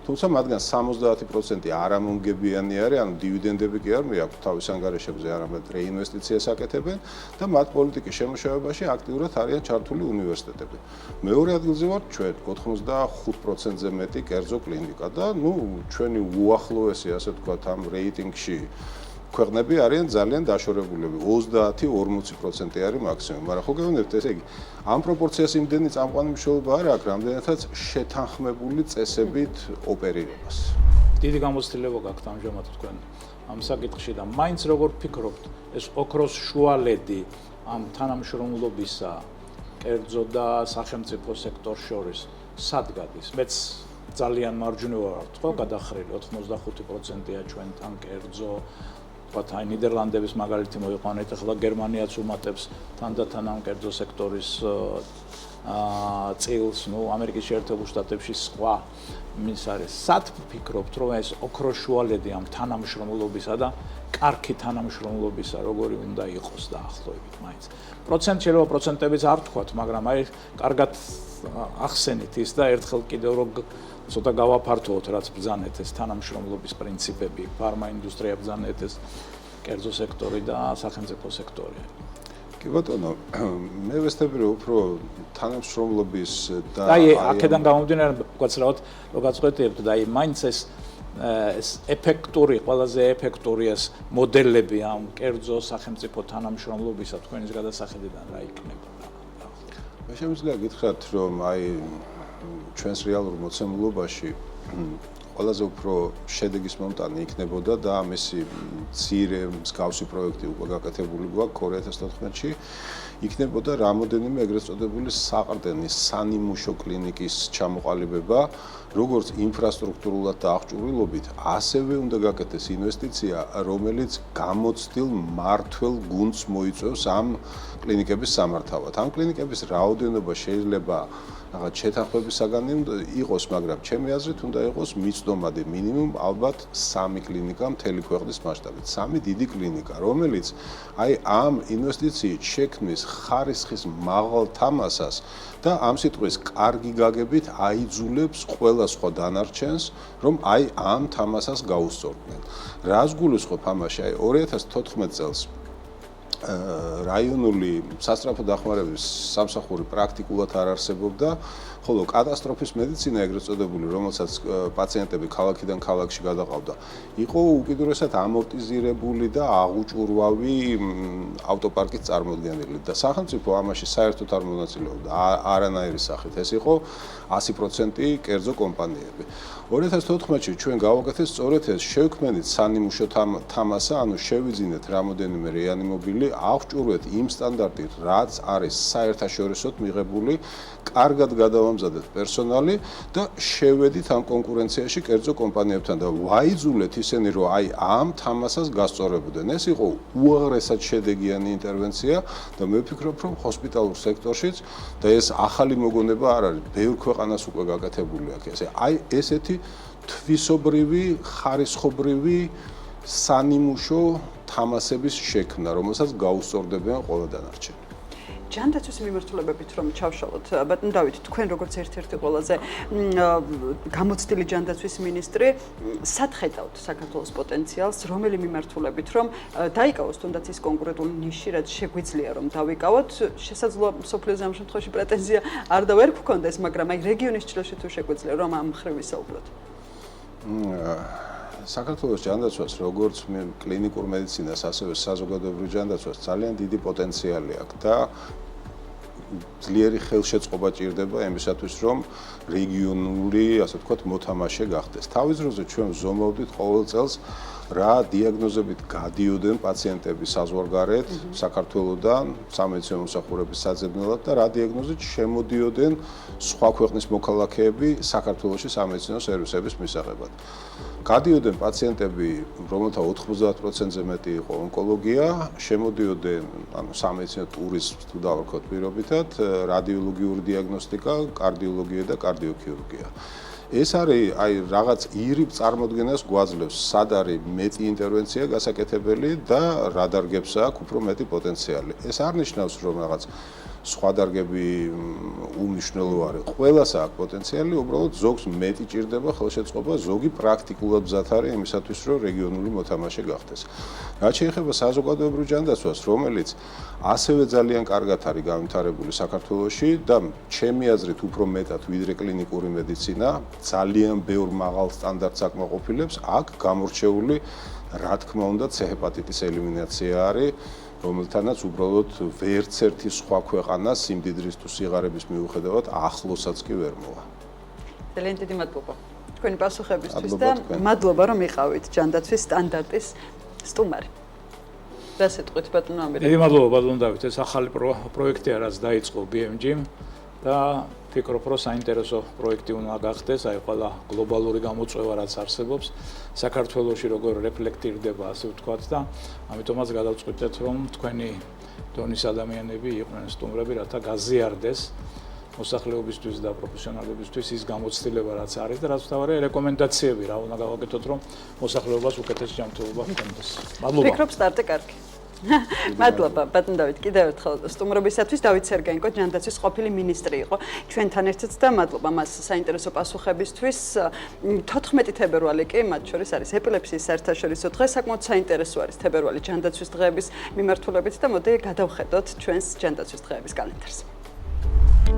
[SPEAKER 7] თუმცა მათგან 70% არამომგებიანი არის, ანუ დივიდენდები კი არ მიაქვთ თავის ანგარიშებზე, არამედ რეინვესტიციას აკეთებენ და მათ პოლიტიკის შემოშევებაში აქტიურად არიან ჩართული უნივერსიტეტები. მეორე ადგილზე ვართ ჩვენ, 85%-ზე მეტი კერძო კლინიკა და ჩვენი უახლოესი, ასე ვთქვათ, ამ რეიტინგში ქვეყნები არიან ძალიან დაშორებულები, 30-40% არის მაქსიმუმ, მაგრამ ხო გეუბნებთ, ესე იგი, ამ პროპორციას იმდენი წამყვანი მნიშვნელობა არ აქვს, რამდენადაც შეთანხმებული წესებით ოპერირებას.
[SPEAKER 4] დიდი გამოცდილება გაქვთ ამჟამად თქვენ ამ საკითხში და მაინც როგორ ფიქრობთ, ეს ოქროს შუალედი ამ თანამშრომლობისა კერძო და სახელმწიფო სექტორ შორის სად გადის? მეც ძალიან მარჯვნივ ვარ, ხო, გადახრილი 85%-ია ჩვენთან კერძო. ვთქვათ, აი ნიდერლანდების მაგალითი მოიყვანეთ, ახლა გერმანიაც უმატებს თანდათან ამ კერძო სექტორის წილს, ამერიკის შეერთებულ შტატებში სხვა ის არის. სად ფიქრობთ, რომ ეს ოქროს შუალედი ამ თანამშრომლობისა და კარგი თანამშრომლობისა როგორი უნდა იყოს დაახლოებით მაინც? პროცენტშეულობა პროცენტებიც არ თქვათ, მაგრამ აი კარგად ახსენით ის და ერთხელ კიდევ რომ ცოტა გავაფართოვოთ, რაც ბრძანეთ ეს თანამშრომლობის პრინციპები, ფარმა ინდუსტრია ბრძანეთ ეს კერძო სექტორი და სახელმწიფო სექტორი.
[SPEAKER 7] კი ბატონო, მე ვესწრები რომ უფრო თანამშრომლობის და
[SPEAKER 4] აი აქედან გამომდინარე, ვგაცრავთ, რომ გაწყვეტიებთ და აი მაინც ეს ეფექტური, ყველაზე ეფექტური ეს მოდელები ამ კერძო სახელმწიფო თანამშრომლობისა თქვენის გადასახედიდან რა იქნება?
[SPEAKER 7] მე შემიძლია გითხრათ, რომ აი ჩვენს რეალურ მოცემულობაში ყველაზე უფრო შედეგის მომტანი იქნებოდა და ამისი მცირე მსგავსი პროექტი უკვე გაკეთებული გვაქვს 2014-ში იქნებოდა რამოდენიმე ეგრეთ წოდებული საყრდენის სანიმუშო კლინიკის ჩამოყალიბება, როგორც ინფრასტრუქტურულად და აღჭურვილობით, ასევე უნდა გაკეთდეს ინვესტიცია, რომელიც გამოცდილ მმართველ გუნდს მოიწვევს ამ კლინიკების სამართავად. ამ კლინიკების რაოდენობა შეიძლება რაღაც შეთანხმების საგანი იყოს, მაგრამ ჩემი აზრით უნდა იყოს მიწდომადი მინიმუმ ალბათ 3 კლინიკა მთელი ქვეყნის მასშტაბით. 3 დიდი კლინიკა, რომელიც აი ამ ინვესტიციით შექმნის ხარისხის მაღალ თამასას და ამ სიტყვის კარგი გაგებით აიძულებს ყველა სხვა დანარჩენს, რომ აი ამ თამასას გაუსწორდნენ. რას გულისხმობ ამაში? აი 2014 წელს რაიონული სასწრაფო დახმარების სამსახური პრაქტიკულად არ არსებობდა, ხოლო კატასტროფის მედიცინა ეგრეთ წოდებული, რომელსაც პაციენტები ქალაქიდან ქალაქში გადაყავდა, იყო უკიდურესად ამორტიზირებული და აღუჭურვავი ავტოპარკის წარმოადგენელი და სახელმწიფო ამაში საერთოდ არ მონაწილეობდა არანაირი სახით. ეს იყო 100% კერძო კომპანიები. 2014-ში ჩვენ გავაკეთეთ სწორედ ეს, შევქმნით სანიმუშო თამასა, ანუ შევიძინეთ რამოდენიმე რეანიმობილი, აღჭურვეთ იმ სტანდარტით, რაც არის საერთაშორისოდ მიღებული, კარგად გადავამზადეთ პერსონალი და შევედით ამ კონკურენციაში კერძო კომპანიებთან და ვაიძულეთ ისინი, რომ აი ამ თამასას გასწორებდნენ. ეს იყო უაღრესად შედეგიანი ინტერვენცია და მე ვფიქრობ, რომ ჰოსპიტალურ სექტორშიც და ეს ახალი მოგონება არ არის, ბევრ ქვეყანას უკვე გაკეთებული აქვს. აი ესეთი თვისობრივი, ხარისხობრივი სანიმუშო თამასების შექმნა, რომელსაც გაუსწორდებიან ყველა დანარჩენი.
[SPEAKER 3] ჯანდაცვის მიმართულებებით რომ ჩავშალოთ, ბატონ დავით, თქვენ როგორც ერთ-ერთი ყველაზე გამოცდილი ჯანდაცვის მინისტრი, სად ხედავთ საქართველოს პოტენციალს, რომელი მიმართულებით რომ დაიკავოს თუნდაც ის კონკრეტული ნიში, რაც შეგვიძლია რომ დავიკავოთ, შესაძლოა სოფლიოზე ამ შემთხვევაში პრეტენზია არ და ვერ გქონდეს, მაგრამ აი რეგიონის ჭრილში თუ შეგვიძლია რომ ამ მხრივ ვისაუბროთ.
[SPEAKER 7] საქართველოს ჯანდაცვას, როგორც კლინიკურ მედიცინას, ასევე საზოგადოებრივ ჯანდაცვას ძალიან დიდი პოტენციალი აქვს და ძლიერი ხელშეწყობა ჭირდება იმისათვის, რომ რეგიონული, ასე ვთქვათ, მოთამაშე გახდეს. თავის დროზე ჩვენ ვზომავდით ყოველ წელს რა დიაგნოზებით გადიოდნენ პაციენტები საზღვარგარეთ საქართველოსდან სამედიცინო მომსახურების საძებნელად და რა დიაგნოზით შემოდიოდნენ სხვა ქვეყნის მოქალაქეები საქართველოში სამედიცინო სერვისების მისაღებად. გადიოდნენ პაციენტები, რომელთა 90%-ზე მეტი იყო ონკოლოგია, შემოდიოდნენ, ანუ სამედიცინო ტურიზმს თუ დავარქოთ პირობითად, რადიოლოგიური დიაგნოსტიკა, კარდიოლოგია და კარდიოქირურგია. ეს არის აი რაღაც ირიბ წარმოდგენას გვაძლევს, სად არის მეტი ინტერვენცია გასაკეთებელი და რა დარგებს აქვს უფრო მეტი პოტენციალი. ეს არ ნიშნავს, რომ რაღაც სხვა დარგები უმნიშვნელო არის. ყველას აქვს პოტენციალი, უბრალოდ ზოგს მეტი ჭირდება ხელშეწყობა, ზოგი პრაქტიკულად მზად არის იმისათვის, რომ რეგიონული მოთამაშე გახდეს. რაც შეეხება საზოგადოებრივ ჯანდაცვას, რომელიც ასევე ძალიან კარგად არის განვითარებული საქართველოში და ჩემი აზრით უფრო მეტად ვიდრე კლინიკური მედიცინა, ძალიან ბევრ მაღალ სტანდარტს აკმაყოფილებს, აქ გამორჩეული, რა თქმა უნდა, C-ჰეპატიტის ელიმინაცია არის. რომელთანაც უბრალოდ ვერც ერთი სხვა ქვეყანა სიმდიდრის თუ სიღარების მიუხედავად ახლოსაც კი ვერ მოვა.
[SPEAKER 3] ძალიან დიდი მადლობა თქვენი პასუხებისთვის და მადლობა რომ იყავით ჯანდაცვის სტანდარტის სტუმარი. რა სიტყვით ბატონო ამირე?
[SPEAKER 4] დიდი მადლობა ბატონო დავით, ეს ახალი პროექტია, რაც დაიწყო BMG-მ და ფიქრობ, რომ საინტერესო პროექტი უნდა გახდეს, აი ყველა გლობალური გამოწვევა რაც არსებობს, საქართველოში როგორ რეფლექტირდება, ასე ვთქვათ და ამიტომაც გადავწყვიტეთ, რომ თქვენი დონის ადამიანები იყვნენ სტუმრები, რათა გაზიარდეს მოსახლეობისთვის და პროფესიონალებისთვის ის გამოცდილება რაც არის და რაც თავარია რეკომენდაციები რა უნდა გავაკეთოთ, რომ მოსახლეობას უკეთესი ჯანმრთელობა ჰქონდეს. მადლობა.
[SPEAKER 3] ფიქრობ სტარტი კარგი. მადლობა ბატონ დავით, კიდევ ერთხელ სტუმრობისათვის. დავით სერგენკო ჯანდაცვის ყოფილი მინისტრი იყო ჩვენთან ერთად და მადლობა მას საინტერესო პასუხებისთვის. 14 თებერვალი კი მათ შორის არის ეპილეფსიის საერთაშორისო დღე, საკმაოდ საინტერესო არის თებერვალი ჯანდაცვის დღეების მიმართულებით და მოდი გადავხედოთ ჩვენს ჯანდაცვის დღეების კალენდარს.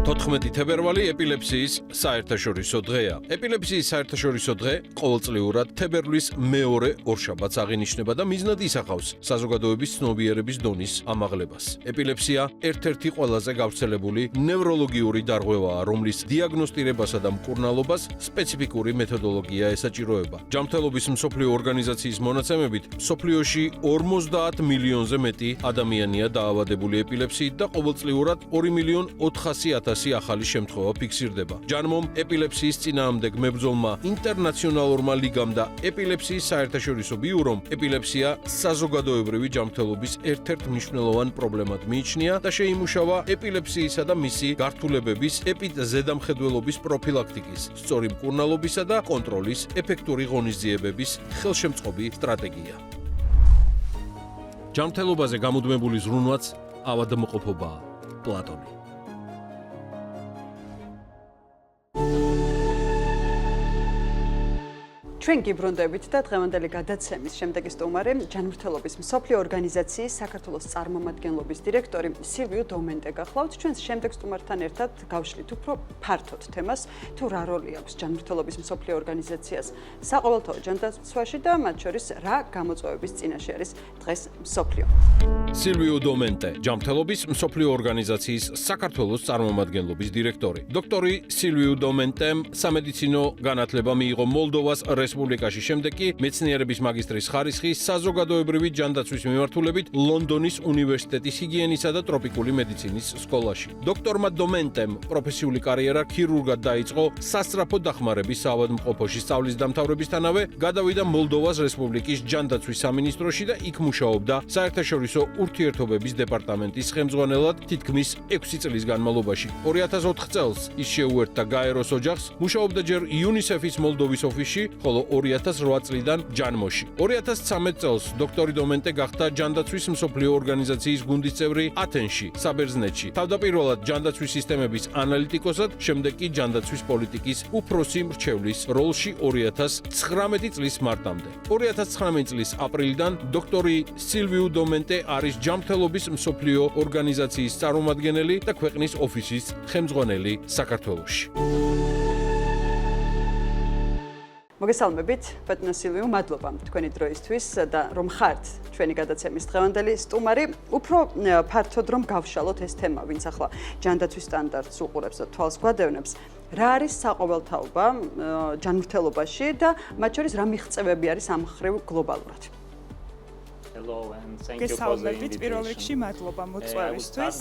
[SPEAKER 2] 14 თებერვალი ეპილეფსიის საერთაშორისო დღეა. ეპილეფსიის საერთაშორისო დღე ყოველწლიურად თებერვლის მეორე ორშაბათს აღინიშნება და მიზნად ისახავს საზოგადოების ცნობიერების დონის ამაღლებას. ეპილეფსია ერთ-ერთი ყველაზე გავრცელებული ნევროლოგიური დარღვევაა, რომლის დიაგნოსტირებასა და მკურნალობას სპეციფიკური მეთოდოლოგია ესაჭიროება. ჯანმრთელობის მსოფლიო ორგანიზაციის მონაცემებით, მსოფლიოში 50 მილიონზე მეტი ადამიანია დაავადებული ეპილეფსიით და ყოველწლიურად 2.400.000 ახალი შემთხვევა ფიქსირდება. ჯანმომ ეპილეფსიის წინააღმდეგ მებრძოლმა ინტერნაციონალურმა ლიგამ და ეპილეფსიის საერთაშორისო ბიურომ ეპილეფსია საზოგადოებრივი ჯანმრთელობის ერთ-ერთ მნიშვნელოვან პრობლემად მიიჩნია და შეიმუშავა ეპილეფსიისა და მისი გართულებების ეპიდზედამხედველობის პროფილაქტიკის, სწორი მკურნალობისა და კონტროლის ეფექტური ღონისძიებების ხელშემწყობი სტრატეგია. ჯანმრთელობაზე გამუდმებული ზრუნვაც ავადმყოფობაა. პლატონი.
[SPEAKER 3] ჩვენ გიბრუნდებით და დღევანდელი გადაცემის შემდეგი სტუმარი ჯანმრთელობის მსოფლიო ორგანიზაციის საქართველოს წარმომადგენლობის დირექტორი სილვიუ დომენტე გახლავთ. ჩვენს შემდეგ სტუმართან ერთად გავშლით უფრო ფართოდ თემას, თუ რა როლი აქვს ჯანმრთელობის მსოფლიო ორგანიზაციას საყოველთაო ჯანდაცვაში და მათ შორის რა გამოწვევების წინაშე არის დღეს მსოფლიო.
[SPEAKER 2] სილვიუ დომენტე, ჯანმრთელობის მსოფლიო ორგანიზაციის საქართველოს წარმომადგენლობის დირექტორი. დოქტორი სილვიუ დომენტემ სამედიცინო განათლება მიიღო მოლდოვას რესპუბლიკაში, შემდეგ კი მეცნიერების მაგისტრის ხარისხი საზოგადოებრივი ჯანდაცვის მიმართულებით ლონდონის უნივერსიტეტის ჰიგიენისა და ტროპიკული მედიცინის სკოლაში. დოქტორმა დომენტემ პროფესიული კარიერა ქირურგად დაიწყო სასწრაფო დახმარების საავადმყოფოში სწავლის დამთავრებისთანავე გადავიდა მოლდოვას რესპუბლიკის ჯანდაცვის სამინისტროში და იქ მუშაობდა საერთაშორისო ურთიერთობების დეპარტამენტის ხელმძღვანელად თითქმის 6 წლის განმავლობაში. 2004 წელს ის შეუერთდა გაეროს ოჯახს, მუშაობდა ჯერ იუნისეფის მოლდოვის ოფისში, ხოლო 2008 წლიდან ჯანმოში. 2013 წელს დოქტორი დომენტე გახდა ჯანდაცვის მსოფლიო ორგანიზაციის გუნდის წევრი ათენში, საბერძნეთში. თავდაპირველად ჯანდაცვის სისტემების ანალიტიკოსად, შემდეგ კი ჯანდაცვის პოლიტიკის უფროსი მრჩევლის როლში 2019 წლის მარტამდე. 2019 წლის აპრილიდან დოქტორი სილვიუ დომენტე არის ჯანმრთელობის მსოფლიო ორგანიზაციის წარმომადგენელი და ქვეყნის ოფისის ხელმძღვანელი საქართველოში.
[SPEAKER 3] მოგესალმებით, ბატონო სილვიუ, მადლობა თქვენი დროისთვის და რომ ხართ ჩვენი გადაცემის დღევანდელი სტუმარი. უფრო ფართოდ რომ გავშალოთ ეს თემა, ვინც ახლა ჯანდაცვის სტანდარტს უყურებს და თვალს გვადევნებს, რა არის საყოველთაობა ჯანმრთელობაში და მათ შორის რა მიღწევები არის ამ მხრივ გლობალურად?
[SPEAKER 8] გესალმებით, პირველ რიგში მადლობა მოწვევისთვის.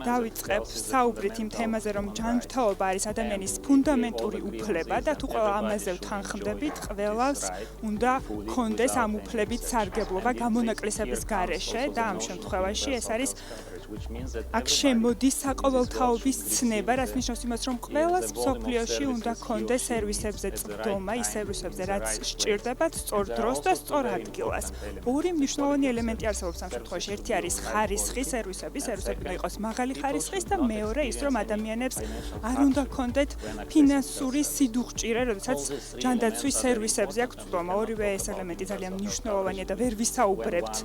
[SPEAKER 8] დავიწყებ საუბრით იმ თემაზე, რომ ჯანმრთელობა არის ადამიანის ფუნდამენტური უფლება და თუ ყველა ამაზე ვთანხმდებით, ყველას უნდა ჰქონდეს ამ უფლებით სარგებლობა გამონაკლისების გარეშე და ამ შემთხვევაში ეს არის აქ შემოდის საყოველთაობის ცნება, რაც ნიშნავს იმას, რომ ყველას მსოფლიოში უნდა ჰქონდეს სერვისებზე წვდომა, ის სერვისებზე, რაც სჭირდებათ სწორ დროს და სწორ ადგილას. ორი მნიშვნელოვანი ელემენტი არსებობს ამ შემთხვევაში. ერთი არის ხარისხი სერვისები უნდა იყოს მაღალი ხარისხის და მეორე ის, რომ ადამიანებს არ უნდა ჰქონდეთ ფინანსური სიდუხჭირე, როდესაც ჯანდაცვის სერვისებზე აქვს წვდომა. ორივე ეს ელემენტი ძალიან მნიშვნელოვანია და ვერ ვისაუბრებთ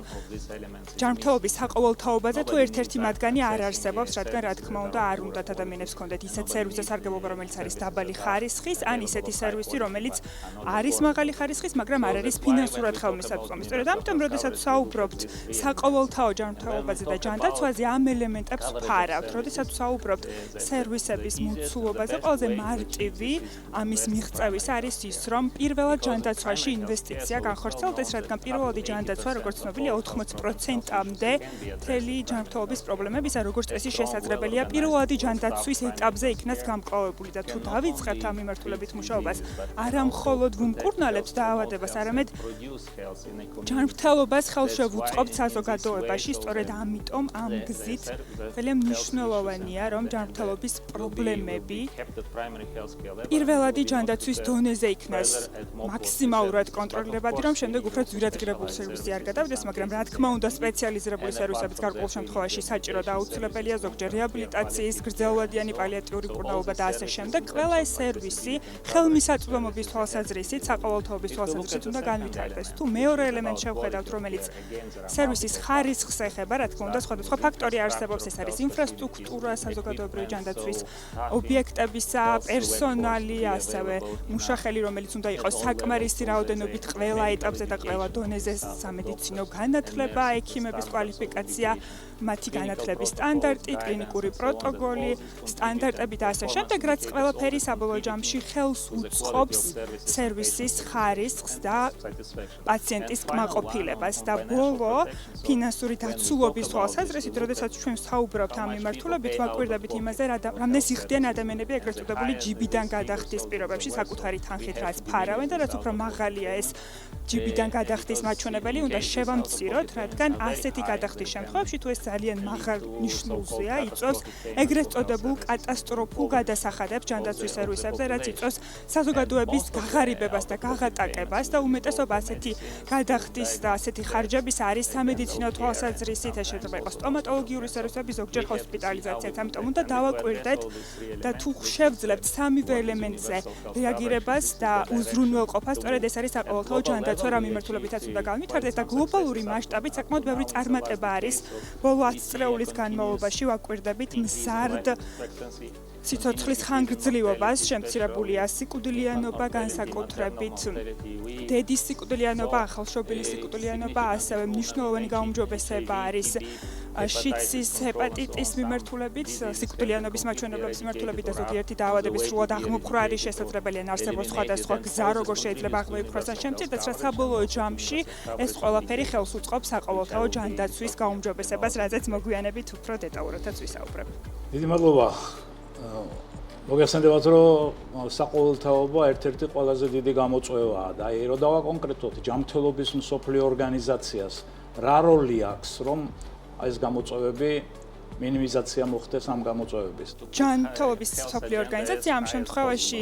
[SPEAKER 8] ჯანმრთელობის საყოველთაობაზე თუ ერთ-ერთი ერთი მათგანი არ არსებობს, რადგან რა თქმა უნდა არ უნდათ ადამიანებს ჰქონდეთ ისეთ სერვისზე სარგებლობა, რომელიც არის დაბალი ხარისხის, ან ისეთი სერვისი, რომელიც არის მაღალი ხარისხის, მაგრამ არ არის ფინანსურად ხელმისაწვდომი. სწორედ ამიტომ, როდესაც საუბრობთ საყოველთაო ჯანმრთელობაზე და ჯანდაცვაზე, ამ ელემენტებს ვფარავთ. როდესაც საუბრობთ სერვისების მოცულობაზე, ყველაზე მარტივი ამის მიღწევის არის ის, რომ პირველად ჯანდაცვაში ინვესტიცია განხორციელდეს, რადგან პირველადი ჯანდაცვა, როგორც ცნობილია, 80%-მდე მთელი ჯანმრთელობის პრობლემებისა, როგორც წესი შესაძლებელია პირველადი ჯანდაცვის ეტაპზე იქნას გამკლავებული და თუ დავიწყებთ ამ მიმართულებით მუშაობას, არა მხოლოდ ვუმკურნალებთ დაავადებას, არამედ ჯანმრთელობას ხელშევუწყობთ საზოგადოებაში, სწორედ ამიტომ ამ გზით ძალიან მნიშვნელოვანია, რომ ჯანმრთელობის პრობლემები პირველადი ჯანდაცვის დონეზე იქნას მაქსიმალურად კონტროლებადი, რომ შემდეგ უფრო ძვირადღირებული სერვისი არ გადავიდეს, მაგრამ რა თქმა უნდა სპეციალიზირებული სერვისებიც გარკვეულ შემთხვევაში საჭირო და აუცილებელია, ზოგჯერ რეაბილიტაციის, გრძელვადიანი პალიატიური მკურნალობა და ასე შემდეგ. ყველა ეს სერვისი ხელმისაწვდომობის თვალსაზრისით, საყოველთაობის თვალსაზრისით უნდა განვითარდეს. თუ მეორე ელემენტს შევხედავთ, რომელიც სერვისის ხარისხს ეხება, რა თქმა უნდა, სხვადასხვა ფაქტორი არსებობს, ეს არის ინფრასტრუქტურა, საზოგადოებრივი ჯანდაცვის ობიექტებისა, პერსონალი, ასევე მუშახელი, რომელიც უნდა იყოს საკმარისი რაოდენობით ყველა ეტაპზე და ყველა დონეზე სამედიცინო განათლება, ექიმების კვალიფიკაცია, მათი განათლების სტანდარტი, კლინიკური პროტოკოლი, სტანდარტები და ასე შემდეგ, რაც ყველაფერი საბოლოო ჯამში ხელს უწყობს სერვისის ხარისხს და პაციენტის კმაყოფილებას და ბოლო ფინანსური დაცულობის თვალსაზრისით, როდესაც ჩვენ საუბრობთ ამ მიმართულებით, ვაკვირდებით იმაზე, რამდენს იხდიან ადამიანები ეგრეთ წოდებული ჯიბიდან გადახდის პირობებში საკუთარი თანხით, რაც ფარავენ და რაც უფრო მაღალია ეს ჯიბიდან გადახდის მაჩვენებელი, უნდა შევამციროთ, რადგან ასეთი გადახდის შემთხვევაში თუ ეს ძალიან მაღალ ნიშნულზეა, იწვევს ეგრეთ წოდებულ კატასტროფულ გადასახადებს ჯანდაცვის სერვისებზე, რაც იწვევს საზოგადოების გაღარიბებას და გაღატაკებას და უმეტესობა ასეთი გადახდის და ასეთი ხარჯების არის სამედიცინო თვალსაზრისით, ეს შეიძლება იყოს სტომატოლოგიური სერვისები, ზოგჯერ ჰოსპიტალიზაციაც, ამიტომ უნდა დავაკვირდეთ და თუ შევძლებთ სამივე ელემენტზე რეაგირებას და უზრუნველყოფას, სწორედ ეს არის საყოველთაო ჯანდაცვა, რა მიმართულებითაც უნდა განვითარდეს და გლობალური მასშტაბით საკმაოდ ბევრი წარმატება არის. ბოლო 10 წლეულის განმავლობაში ვაკვირდებით მზარდ სიცოცხლის ხანგრძლივობას, შემცირებულია სიკვდილიანობა, განსაკუთრებით დედის სიკვდილიანობა, ახალშობილის სიკვდილიანობა, ასევე მნიშვნელოვანი გაუმჯობესება არის შიცის, ჰეპატიტის მიმართულებით, სიკვდილიანობის მაჩვენებლების მიმართულებით და ზოგიერთი დაავადების სრულად აღმოფხვრა არის შესაძლებელი, ან არსებობს სხვადასხვა გზა, როგორ შეიძლება აღმოიფხვრას ან შემცირდეს, რაც საბოლოო ჯამში ეს ყველაფერი ხელს უწყობს საყოველთაო ჯანდაცვის გაუმჯობესებას, რაზეც მოგვიანებით უფრო დეტალურადაც ვისაუბრებ.
[SPEAKER 4] დიდი მადლობა. მოგეხსენებათ, რომ საყოველთაობა ერთ-ერთი ყველაზე დიდი გამოწვევაა და აი რო დავაკონკრეტოთ ჯანმრთელობის მსოფლიო ორგანიზაციას, რა როლი აქვს, რომ ეს გამოწვევები მინიმიზაცია მოხდეს ამ გამოწვევების.
[SPEAKER 8] ჯანმრთელობის მსოფლიო ორგანიზაცია ამ შემთხვევაში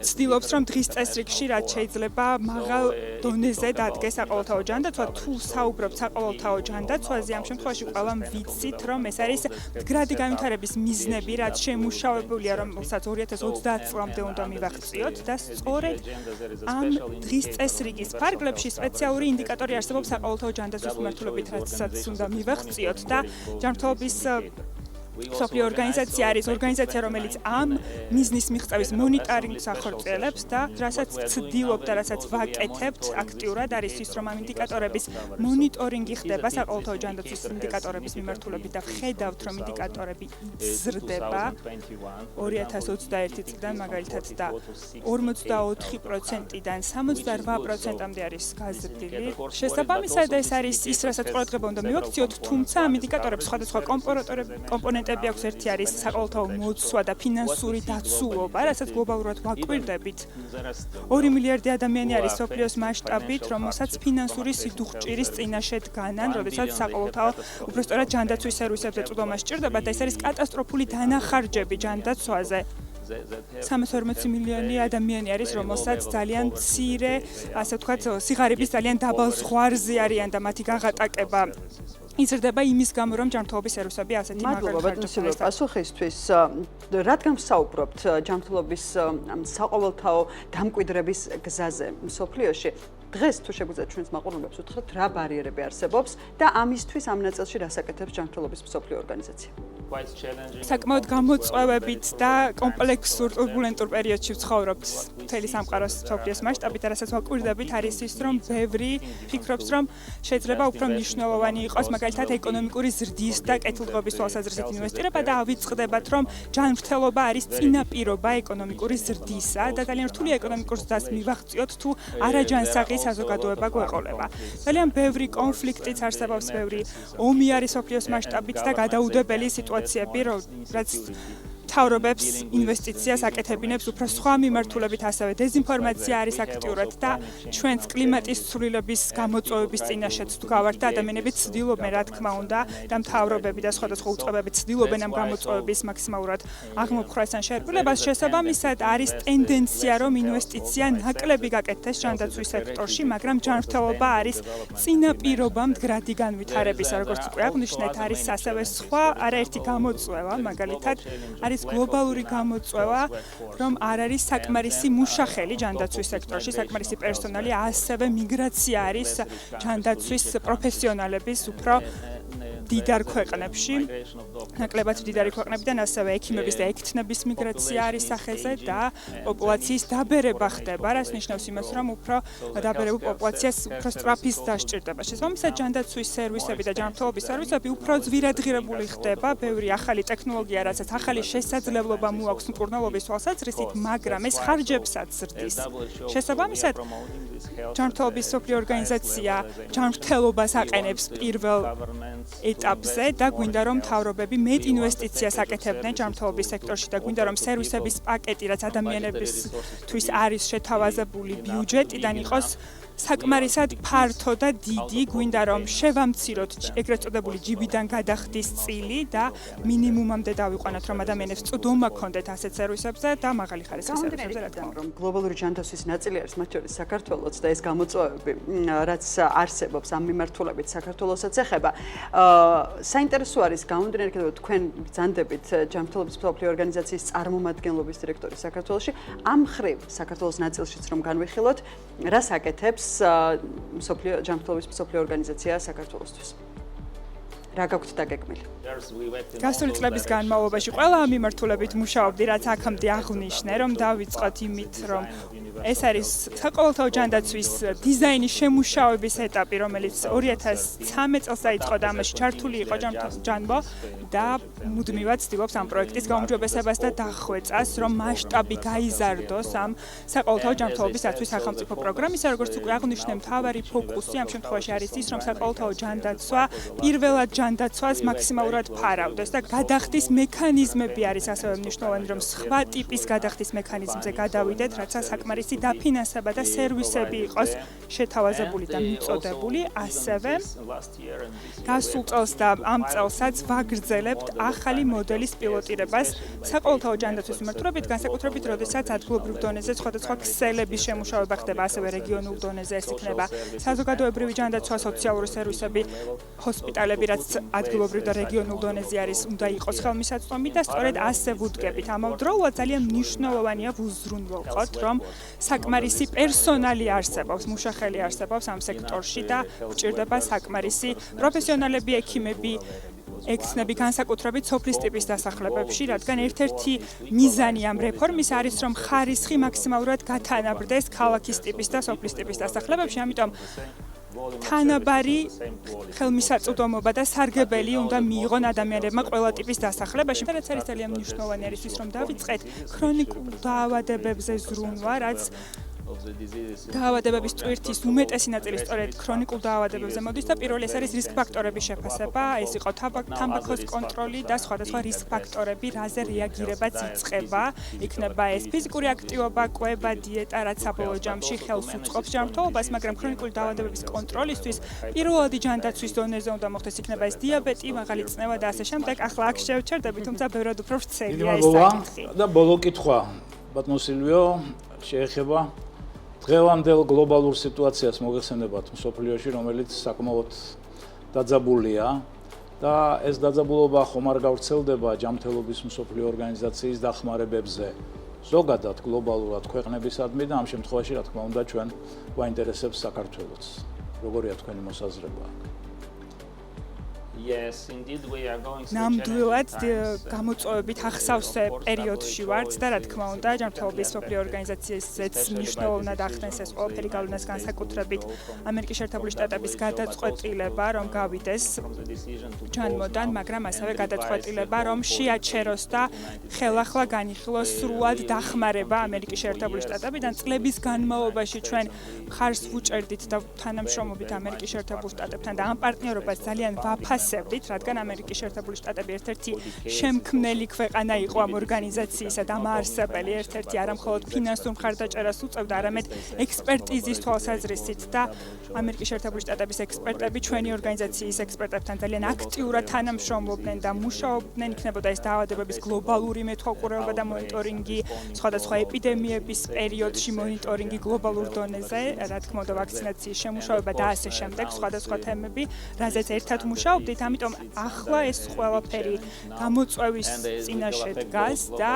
[SPEAKER 8] ცდილობს, რომ დღის წესრიგში რაც შეიძლება მაღალ დონეზე დადგეს საყოველთაო ჯანდაცვა. თუ საუბრობთ საყოველთაო ჯანდაცვაზე, ამ შემთხვევაში ყველამ ვიცით, რომ ეს არის მდგრადი განვითარების მიზნები, რაც შემუშავებულია, რომელსაც 2030 წლამდე უნდა მივაღწიოთ და სწორედ ამ დღის წესრიგის ფარგლებში სპეციალური ინდიკატორი არსებობს საყოველთაო ჯანდაცვის მიმართულებით, რაცაც უნდა მივაღწიოთ და ჯანმრთელობის მსოფლიო ორგანიზაცია არის ორგანიზაცია, რომელიც ამ მიზნის მიღწევის მონიტორინგს ახორციელებს და რასაც ვცდილობთ და რასაც ვაკეთებთ აქტიურად არის ის, რომ ამ ინდიკატორების მონიტორინგი ხდება საყოველთაო ჯანდაცვის ინდიკატორების მიმართულებით და ვხედავთ, რომ ინდიკატორები იზრდება 2021 წლიდან მაგალითად და 44%-დან 78%-მდე არის გაზრდილი. შესაბამისად ეს არის ის, რასაც ყურადღება უნდა მივაქციოთ, თუმცა ამ ინდიკატორებს სხვადასხვა კომპონენტები აქვს, ერთი არის საყოველთაო მოცვა და ფინანსური დაცულობა, რასაც გლობალურად ვაკვირდებით. 2 მილიარდი ადამიანი არის მსოფლიოს მასშტაბით, რომელსაც ფინანსური სიდუხჭირის წინაშე დგანან, როდესაც საყოველთაო უბრალოდ ჯანდაცვის სერვისებზე წვდომა სჭირდება და ეს არის კატასტროფული დანახარჯები ჯანდაცვაზე. 340 მილიონი ადამიანი არის, რომელსაც ძალიან მცირე, ასე ვთქვათ, სიღარიბის ძალიან დაბალ ზღვარზე არიან და მათი გაღატაკება იზრდება იმის გამო, რომ ჯანმრთელობის სერვისები ასეთი მაღალი ხარჯებით არის.
[SPEAKER 3] პასუხისთვის, რადგან ვსაუბრობთ ჯანმრთელობის საყოველთაო დამკვიდრების გზაზე მსოფლიოში, დღეს თუ შეგვიძლია ჩვენს მაყურებლებს უთხრათ, რა ბარიერები არსებობს და ამისთვის ამ ნაწილში რას აკეთებს ჯანმრთელობის მსოფლიო ორგანიზაცია?
[SPEAKER 8] საკმაოდ გამოწვევებით და კომპლექსურ ტურბულენტურ პერიოდში ვცხოვრობთ მთელი სამყაროს მსოფლიოს მასშტაბით, რასაც ვაკვირდებით არის ის, რომ ბევრი ფიქრობს, რომ შეიძლება უფრო მნიშვნელოვანი იყოს მაგალითად ეკონომიკური ზრდის და კეთილდღეობის თვალსაზრისით ინვესტირება და ავიწყდებათ, რომ ჯანმრთელობა არის წინაპირობა ეკონომიკური ზრდისა და ძალიან რთულია ეკონომიკურ ზრდას მივაღწიოთ თუ არაჯანსაღი საზოგადოება გვეყოლება. ძალიან ბევრი კონფლიქტიც არსებობს, ბევრი ომი არის მსოფლიოს მასშტაბით და გადაუდებელი სიტუაციები, რაც მთავრობებს ინვესტიციას აკეთებინებს უფრო სხვა მიმართულებით, ასევე დეзинფორმაცია არის აქტიურად და ჩვენს კლიმატის ცვლილების გამოწვევების წინაშეც თუ გავართ და ადამიანები ცდილობენ, რა თქმა უნდა, და მთავრობები და სხვადასხვა უწყებები ცდილობენ ამ გამოწვევების მაქსიმალურად აღმოფხვრას ან შეერყვილებას. შესაბამისად არის ტენდენცია, რომ ინვესტიცია ნაკლები გაკეთდეს ჯანდაცვის სექტორში, მაგრამ ჯანმრთელობა არის წინაპირობა მდგრადი განვითარებისა, როგორც უკვე აღნიშნეთ, არის ასევე სხვა არაერთი გამოწვევა, მაგალითად არის გლობალური გამოწვევა, რომ არ არის საკმარისი მუშახელი ჯანდაცვის სექტორში, საკმარისი პერსონალი, ასევე მიგრაცია არის ჯანდაცვის პროფესიონალების უფრო დიდარ ქვეყნებში, ნაკლებად დიდარი ქვეყნებიდან, ასევე ექიმების და ექთნების მიგრაცია არის სახეზე და პოპულაციის დაბერება ხდება, რაც ნიშნავს იმას, რომ უფრო დაბერებულ პოპულაციას უფრო სწრაფის დასჭირდება. შესაბამისად, ჯანდაცვის სერვისები და ჯანმრთელობის სერვისები უფრო ძვირადღირებული ხდება, ბევრი ახალი ტექნოლოგია, რასაც ახალი შესაძლებლობა მოაქვს მკურნალობის თვალსაზრისით, მაგრამ ეს ხარჯებსაც ზრდის. შესაბამისად, ჯანმრთელობის მსოფლიო ორგანიზაცია ჯანმრთელობას აყენებს პირველ ეტაპზე და გვინდა რომ მთავრობები მეტ ინვესტიციას აკეთებდნენ ჯანმრთელობის სექტორში და გვინდა რომ სერვისების პაკეტი, რაც ადამიანებისთვის არის შეთავაზებული ბიუჯეტიდან იყოს საკმარისად ფართო და დიდი, გვინდა რომ შევამციროთ ეგრეთ წოდებული ჯიბიდან გადახდის წილი და მინიმუმამდე დავიყვანოთ, რომ ადამიანებს წვდომა ქონდეთ ასეთ სერვისებზე და მაღალი ხარისხის სერვისებზე, რა თქმა უნდა.
[SPEAKER 3] რომ გლობალური ჯანდაცვის ნაწილი არის მათ შორის საქართველოც და ეს გამოწვევები, რაც არსებობს ამ მიმართულებით საქართველოსაც ეხება. საინტერესო არის გამომდინარე იქიდან, რომ თქვენ ბრძანდებით ჯანმრთელობის მსოფლიო ორგანიზაციის წარმომადგენლობის დირექტორი საქართველოში, ამ მხრივ საქართველოს ნაწილშიც რომ განვიხილოთ, რას აკეთებს ჯანმრთელობის მსოფლიო ორგანიზაცია საქართველოსთვის. რა გაქვთ დაგეგმილი?
[SPEAKER 8] გასული წლების განმავლობაში ყველა ამ მიმართულებით მუშაობდი, რაც აქამდე აღვნიშნე, რომ დავიწყოთ იმით, რომ ეს არის საყოველთაო ჯანდაცვის დიზაინის შემუშავების ეტაპი, რომელიც 2013 წელს დაიწყო და ამაში ჩართული იყო ჯანბო და მუდმივად ცდილობს ამ პროექტის გაუმჯობესებას და დახვეწას, რომ მასშტაბი გაიზარდოს ამ საყოველთაო ჯანმრთელობის დაცვის სახელმწიფო პროგრამისა, როგორც უკვე აღვნიშნე, მთავარი ფოკუსი ამ შემთხვევაში არის ის, რომ საყოველთაო ჯანდაცვა პირველად ჯანდაცვას მაქსიმალურად ფარავდეს და გადახდის მექანიზმები არის ასევე მნიშვნელოვანი, რომ სხვა ტიპის გადახდის მექანიზმზე გადავიდეთ, რაც საკმარისი დაფინანსება და სერვისები იყოს შეთავაზებული და მიწოდებული. ასევე გასულ წელს და ამ წელსაც ვაგრძელებთ ახალი მოდელის პილოტირებას საყოველთაო ჯანდაცვის მიმართულებით, განსაკუთრებით, როდესაც ადგილობრივ დონეზე სხვადასხვა ქსელების შემუშავება ხდება, ასევე რეგიონულ დონეზე ეს იქნება საზოგადოებრივი ჯანდაცვა, სოციალური სერვისები, ჰოსპიტალები, რაც ადგილობრივ და რეგიონულ დონეზე არის, უნდა იყოს ხელმისაწვდომი და სწორედ ასე ვუდგებით. ამავდროულად ძალიან მნიშვნელოვანია ვუზრუნველყოთ, რომ საკმარისი პერსონალი არსებობს, მუშახელი არსებობს ამ სექტორში და გვჭირდება საკმარისი პროფესიონალები, ექიმები, ექთნები, განსაკუთრებით სოფლის ტიპის დასახლებებში, რადგან ერთ-ერთი მიზანი ამ რეფორმის არის, რომ ხარისხი მაქსიმალურად გათანაბრდეს ქალაქის ტიპის და სოფლის ტიპის დასახლებებში, ამიტომ თანაბარი ხელმისაწვდომობა და სარგებელი უნდა მიიღონ ადამიანებმა ყველა ტიპის დასახლებაში. რაც არის ძალიან მნიშვნელოვანი არის ის, რომ დავიწყეთ ქრონიკულ დაავადებებზე ზრუნვა, რაც დაავადებების ტვირთის უმეტესი ნაწილი სწორედ ქრონიკულ დაავადებებზე მოდის და პირველი ეს არის რისკ ფაქტორების შეფასება, ეს იყო თამბაქოს კონტროლი და სხვადასხვა რისკ ფაქტორები, რაზე რეაგირებაც იწყება, იქნება ეს ფიზიკური აქტივობა, კვება, დიეტა, რაც საბოლოო ჯამში ხელს უწყობს ჯანმრთელობას, მაგრამ ქრონიკული დაავადებების კონტროლისთვის პირველადი ჯანდაცვის დონეზე უნდა მოხდეს, იქნება ეს დიაბეტი, მაღალი წნევა და ასე შემდეგ. ახლა აქ შევჩერდები, თუმცა ბევრად უფრო ვრცელია ეს საკითხი.
[SPEAKER 4] და ბოლო კითხვა, ბატონო სილვიო, შეეხება დღევანდელ გლობალურ სიტუაციას მოგეხსენებათ მსოფლიოში, რომელიც საკმაოდ დაძაბულია და ეს დაძაბულობა ხომ არ გავრცელდება ჯანმრთელობის მსოფლიო ორგანიზაციის დახმარებებზე ზოგადად გლობალურად ქვეყნებისადმი და ამ შემთხვევაში რა თქმა უნდა ჩვენ გვაინტერესებს საქართველოც. როგორია თქვენი მოსაზრება?
[SPEAKER 8] ნამდვილად გამოწვევებით ახსავსე პერიოდში ვართ და რა თქმა უნდა ჯანმრთელობის მსოფლიო ორგანიზაციისეც მნიშვნელოვნად ახდენს ეს ყველაფერი გავლენას განსაკუთრებით ამერიკის შეერთებული შტატების გადაწყვეტილება რომ გავიდეს ჯანმოდან, მაგრამ ასევე გადაწყვეტილება რომ შეაჩეროს და ხელახლა განიხილოს სრულად დახმარება ამერიკის შეერთებული შტატებიდან. წლების განმავლობაში ჩვენ მხარს ვუჭერდით და თანამშრომლობით ამერიკის შეერთებულ შტატებთან და ამ პარტნიორობას ძალიან ვაფასებდით, რადგან ამერიკის შეერთებული შტატები ერთ-ერთი შემქმნელი ქვეყანა იყო ამ ორგანიზაციისა და მაარსებელი, ერთ-ერთი არა მხოლოდ ფინანსურ მხარდაჭერას უწევდა, არამედ ექსპერტიზის თვალსაზრისით და ამერიკის შეერთებული შტატების ექსპერტები ჩვენი ორგანიზაციის ექსპერტებთან ძალიან აქტიურად თანამშრომლობდნენ და მუშაობდნენ, იქნებოდა ეს დაავადებების გლობალური მეთვალყურეობა და მონიტორინგი, სხვადასხვა ეპიდემიების პერიოდში მონიტორინგი გლობალურ დონეზე, რა თქმა უნდა ვაქცინაციის შემუშავება და ასე შემდეგ, სხვადასხვა თემები, რაზეც ერთად მუშაობდით, ამიტომ ახლა ეს ყველაფერი გამოწვევის წინაშე დგას და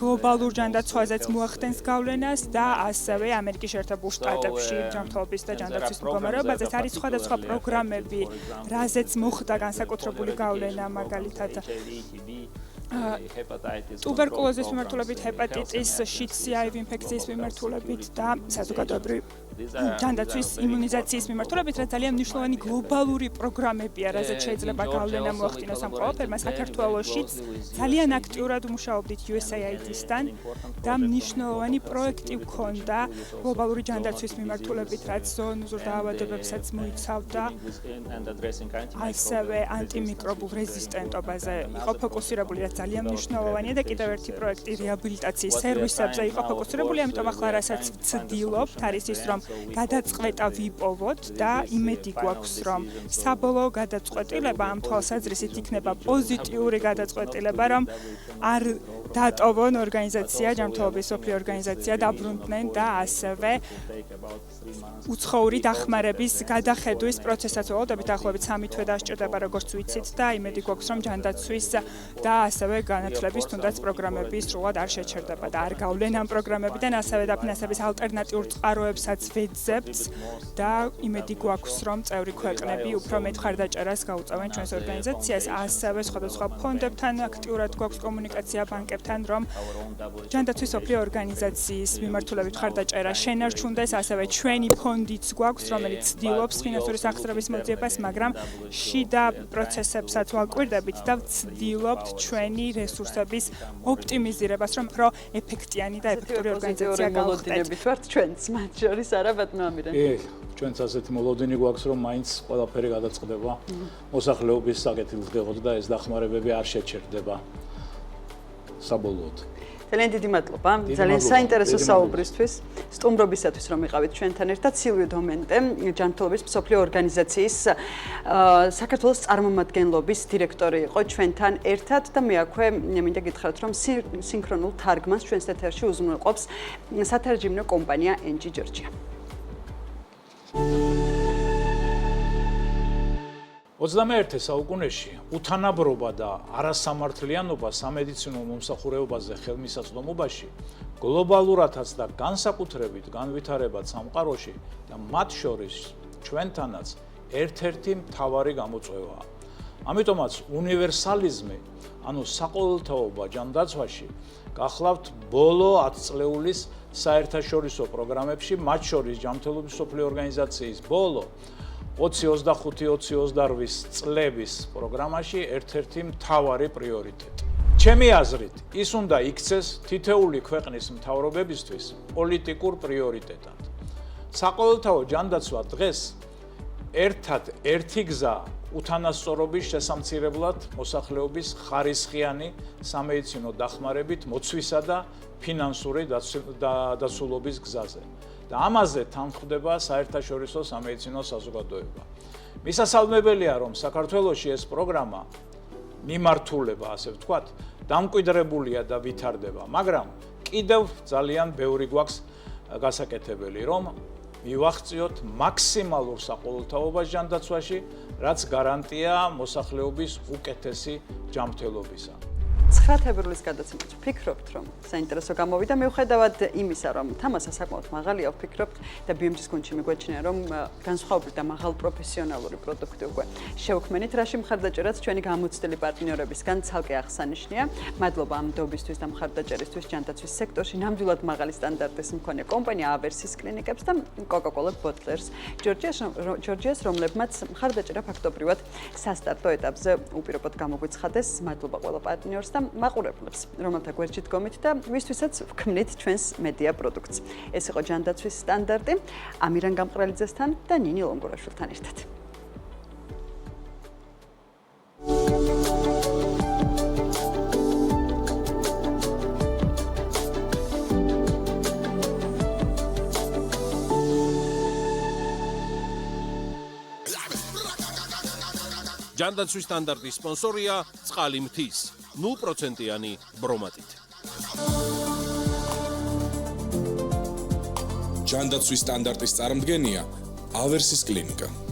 [SPEAKER 8] გლობალურ ჯანდაცვაზეც მოახდენს გავლენას და ასევე ამერიკის შეერთებულ შტატებში ჯანმრთელობის და ჯანდაცვის მდგომარეობაზე არის სხვადასხვა პროგრამები, რაზეც მოხდა განსაკუთრებული გავლენა, მაგალითად ტუბერკულოზის მიმართულებით, ჰეპატიტის, შიდ-HIV ინფექციის მიმართულებით და საზოგადოებრივი ჯანდაცვის იმუნიზაციის მიმართულებით, რაც ძალიან მნიშვნელოვანი გლობალური პროგრამებია, რაზეც შეიძლება გავლენა მოახდინოს ამ ყველაფერმა. საქართველოშიც ძალიან აქტიურად მუშაობდით USAID-ისთან და მნიშვნელოვანი პროექტი ვქონდა გლობალური ჯანდაცვის მიმართულებით, რაც ზოონოზურ დაავადებებსაც მოიცავდა, ასევე ანტიმიკრობულ რეზისტენტობაზე იყო ფოკუსირებული, რაც ძალიან მნიშვნელოვანია და კიდევ ერთი პროექტი რეაბილიტაციის სერვისებზე იყო ფოკუსირებული, ამიტომ ახლა რასაც ვცდილობთ, არის ის, რომ გადაწყვეტა ვიპოვოთ და იმედი გვაქვს, რომ საბოლოო გადაწყვეტილება ამ თვალსაზრისით იქნება პოზიტიური გადაწყვეტილება, რომ არ დატოვონ ორგანიზაცია, ჯანმრთელობის მსოფლიო ორგანიზაცია დაბრუნდნენ და ასევე უცხოური დახმარების გადახედვის პროცესაც ველოდებით ახლობით 3 თვე დასჭირდება, როგორც ვიცით და იმედი გვაქვს, რომ ჯანდაცვის და ასევე განათლების თუნდაც პროგრამები სრულად არ შეჩერდება და არ გავლენ ამ პროგრამებიდან, ასევე დაფინანსების ალტერნატიულ წყაროებსაც ვეძებთ და იმედი გვაქვს, რომ წევრი ქვეყნები უფრო მეტ მხარდაჭერას გაუწევენ ჩვენს ორგანიზაციას, ასევე სხვადასხვა ფონდებთან აქტიურად გვაქვს კომუნიკაცია ბანკებთან, რომ ჯანდაცვის მსოფლიო ორგანიზაციის მიმართულებით მხარდაჭერა შენარჩუნდეს, ასევე ჩვენი ფონდიც გვაქვს, რომელიც ცდილობს ფინანსური სახსრების მოძიებას, მაგრამ შიდა პროცესებსაც ვაკვირდებით და ვცდილობთ ჩვენი რესურსების ოპტიმიზირებას, რომ უფრო ეფექტიანი და ეფექტური ორგანიზაცია გავხდეთ.
[SPEAKER 3] ვართ ჩვენც მათ შორის არა ბატონო ამირე.
[SPEAKER 4] ჩვენც ასეთი მოლოდინი გვაქვს, რომ მაინც ყველაფერი გადაწყდება მოსახლეობის საკეთილდღეოდ და ეს დახმარებები არ შეჩერდება საბოლოოდ.
[SPEAKER 3] ძალიან დიდი მადლობა. ძალიან საინტერესო საუბრისთვის, სტუმრობისათვის რომ იყავით ჩვენთან ერთად. სილვიო დომენტე, ჯანმრთელობის მსოფლიო ორგანიზაციის საქართველოს წარმომადგენლობის დირექტორი იყო ჩვენთან ერთად და მე აქვე მინდა გითხრათ, რომ სინქრონულ თარგმანს ჩვენს ეთერში უზრუნველყოფს სათარჯიმნო კომპანია NG Georgia.
[SPEAKER 4] 21 საუკუნეში უთანაბრობა და არასამართლიანობა სამედიცინო მომსახურებაზე ხელმისაწვდომობაში გლობალურადაც და განსაკუთრებით განვითარებად სამყაროში და მათ შორის ჩვენთანაც ერთ-ერთი მთავარი გამოწვევაა. ამიტომაც უნივერსალიზმი, ანუ საყოველთაობა ჯანდაცვაში გახლავთ ბოლო 10 წლეულის საერთაშორისო პროგრამებში, მათ შორის ჯანმრთელობის მსოფლიო ორგანიზაციის ბოლო 2025-2028 წლების პროგრამაში ერთ-ერთი მთავარი პრიორიტეტი. ჩემი აზრით, ის უნდა იქცეს თითეული ქვეყნის მთავრობებისთვის პოლიტიკურ პრიორიტეტად. საყოველთაო ჯანდაცვა დღეს ერთი გზა უთანასწორობის შესამცირებლად მოსახლეობის ხარისხიანი სამედიცინო დახმარებით მოცვისა და ფინანსური დაცულობის გზაზე. და ამაზე თანხმდება საერთაშორისო სამედიცინო საზოგადოება. მისასალმებელია, რომ საქართველოში ეს პროგრამა მიმართულება, ასე ვთქვათ, დამკვიდრებულია და ვითარდება, მაგრამ კიდევ ძალიან ბევრი გვაქვს გასაკეთებელი, რომ მივახციოთ მაქსიმალურ საყოველთაობას ჯანდაცვაში, რაც გარანტია მოსახლეობის უკეთესი ჯანმრთელობისა.
[SPEAKER 3] 9 თებერვლის გადაცემას ვფიქრობთ, რომ საინტერესო გამოვიდა, მიუხედავად იმისა, რომ თამასა საკმაოდ მაღალია, ვფიქრობთ და BMG-ის გუნდში მიგვაჩნია, რომ განსხვავებული და მაღალ პროფესიონალური პროდუქტი უკვე შევქმნით, რაში მხარდაჭერაც ჩვენი გამოცდილი პარტნიორებისგან ცალკე აღსანიშნია. მადლობა ამ ნდობისთვის და მხარდაჭერისთვის ჯანდაცვის სექტორში ნამდვილად მაღალი სტანდარტის მქონე კომპანია Aversis კლინიკებს და Coca-Cola Bottlers ჯორჯიას, რომლებმაც მხარდაჭერა ფაქტობრივად სასტარტო ეტაპზე უპირობოდ გამოგვიცხადეს. მადლობა ყველა პარტნიორს და მაყურებლებს, რომელთა გვერდში დგომით და ვისთვისაც ვქმნით ჩვენს მედია პროდუქტს. ეს იყო ჯანდაცვის სტანდარტი, ამირან გამყრალიძესთან და ნინი ლონგურაშვილთან ერთად.
[SPEAKER 2] ჯანდაცვის სტანდარტის სპონსორია წყალი მთის 0%-იანი ბრომატით.
[SPEAKER 1] ჯანდაცვის სტანდარტის წარმომადგენია Aversis კლინიკა.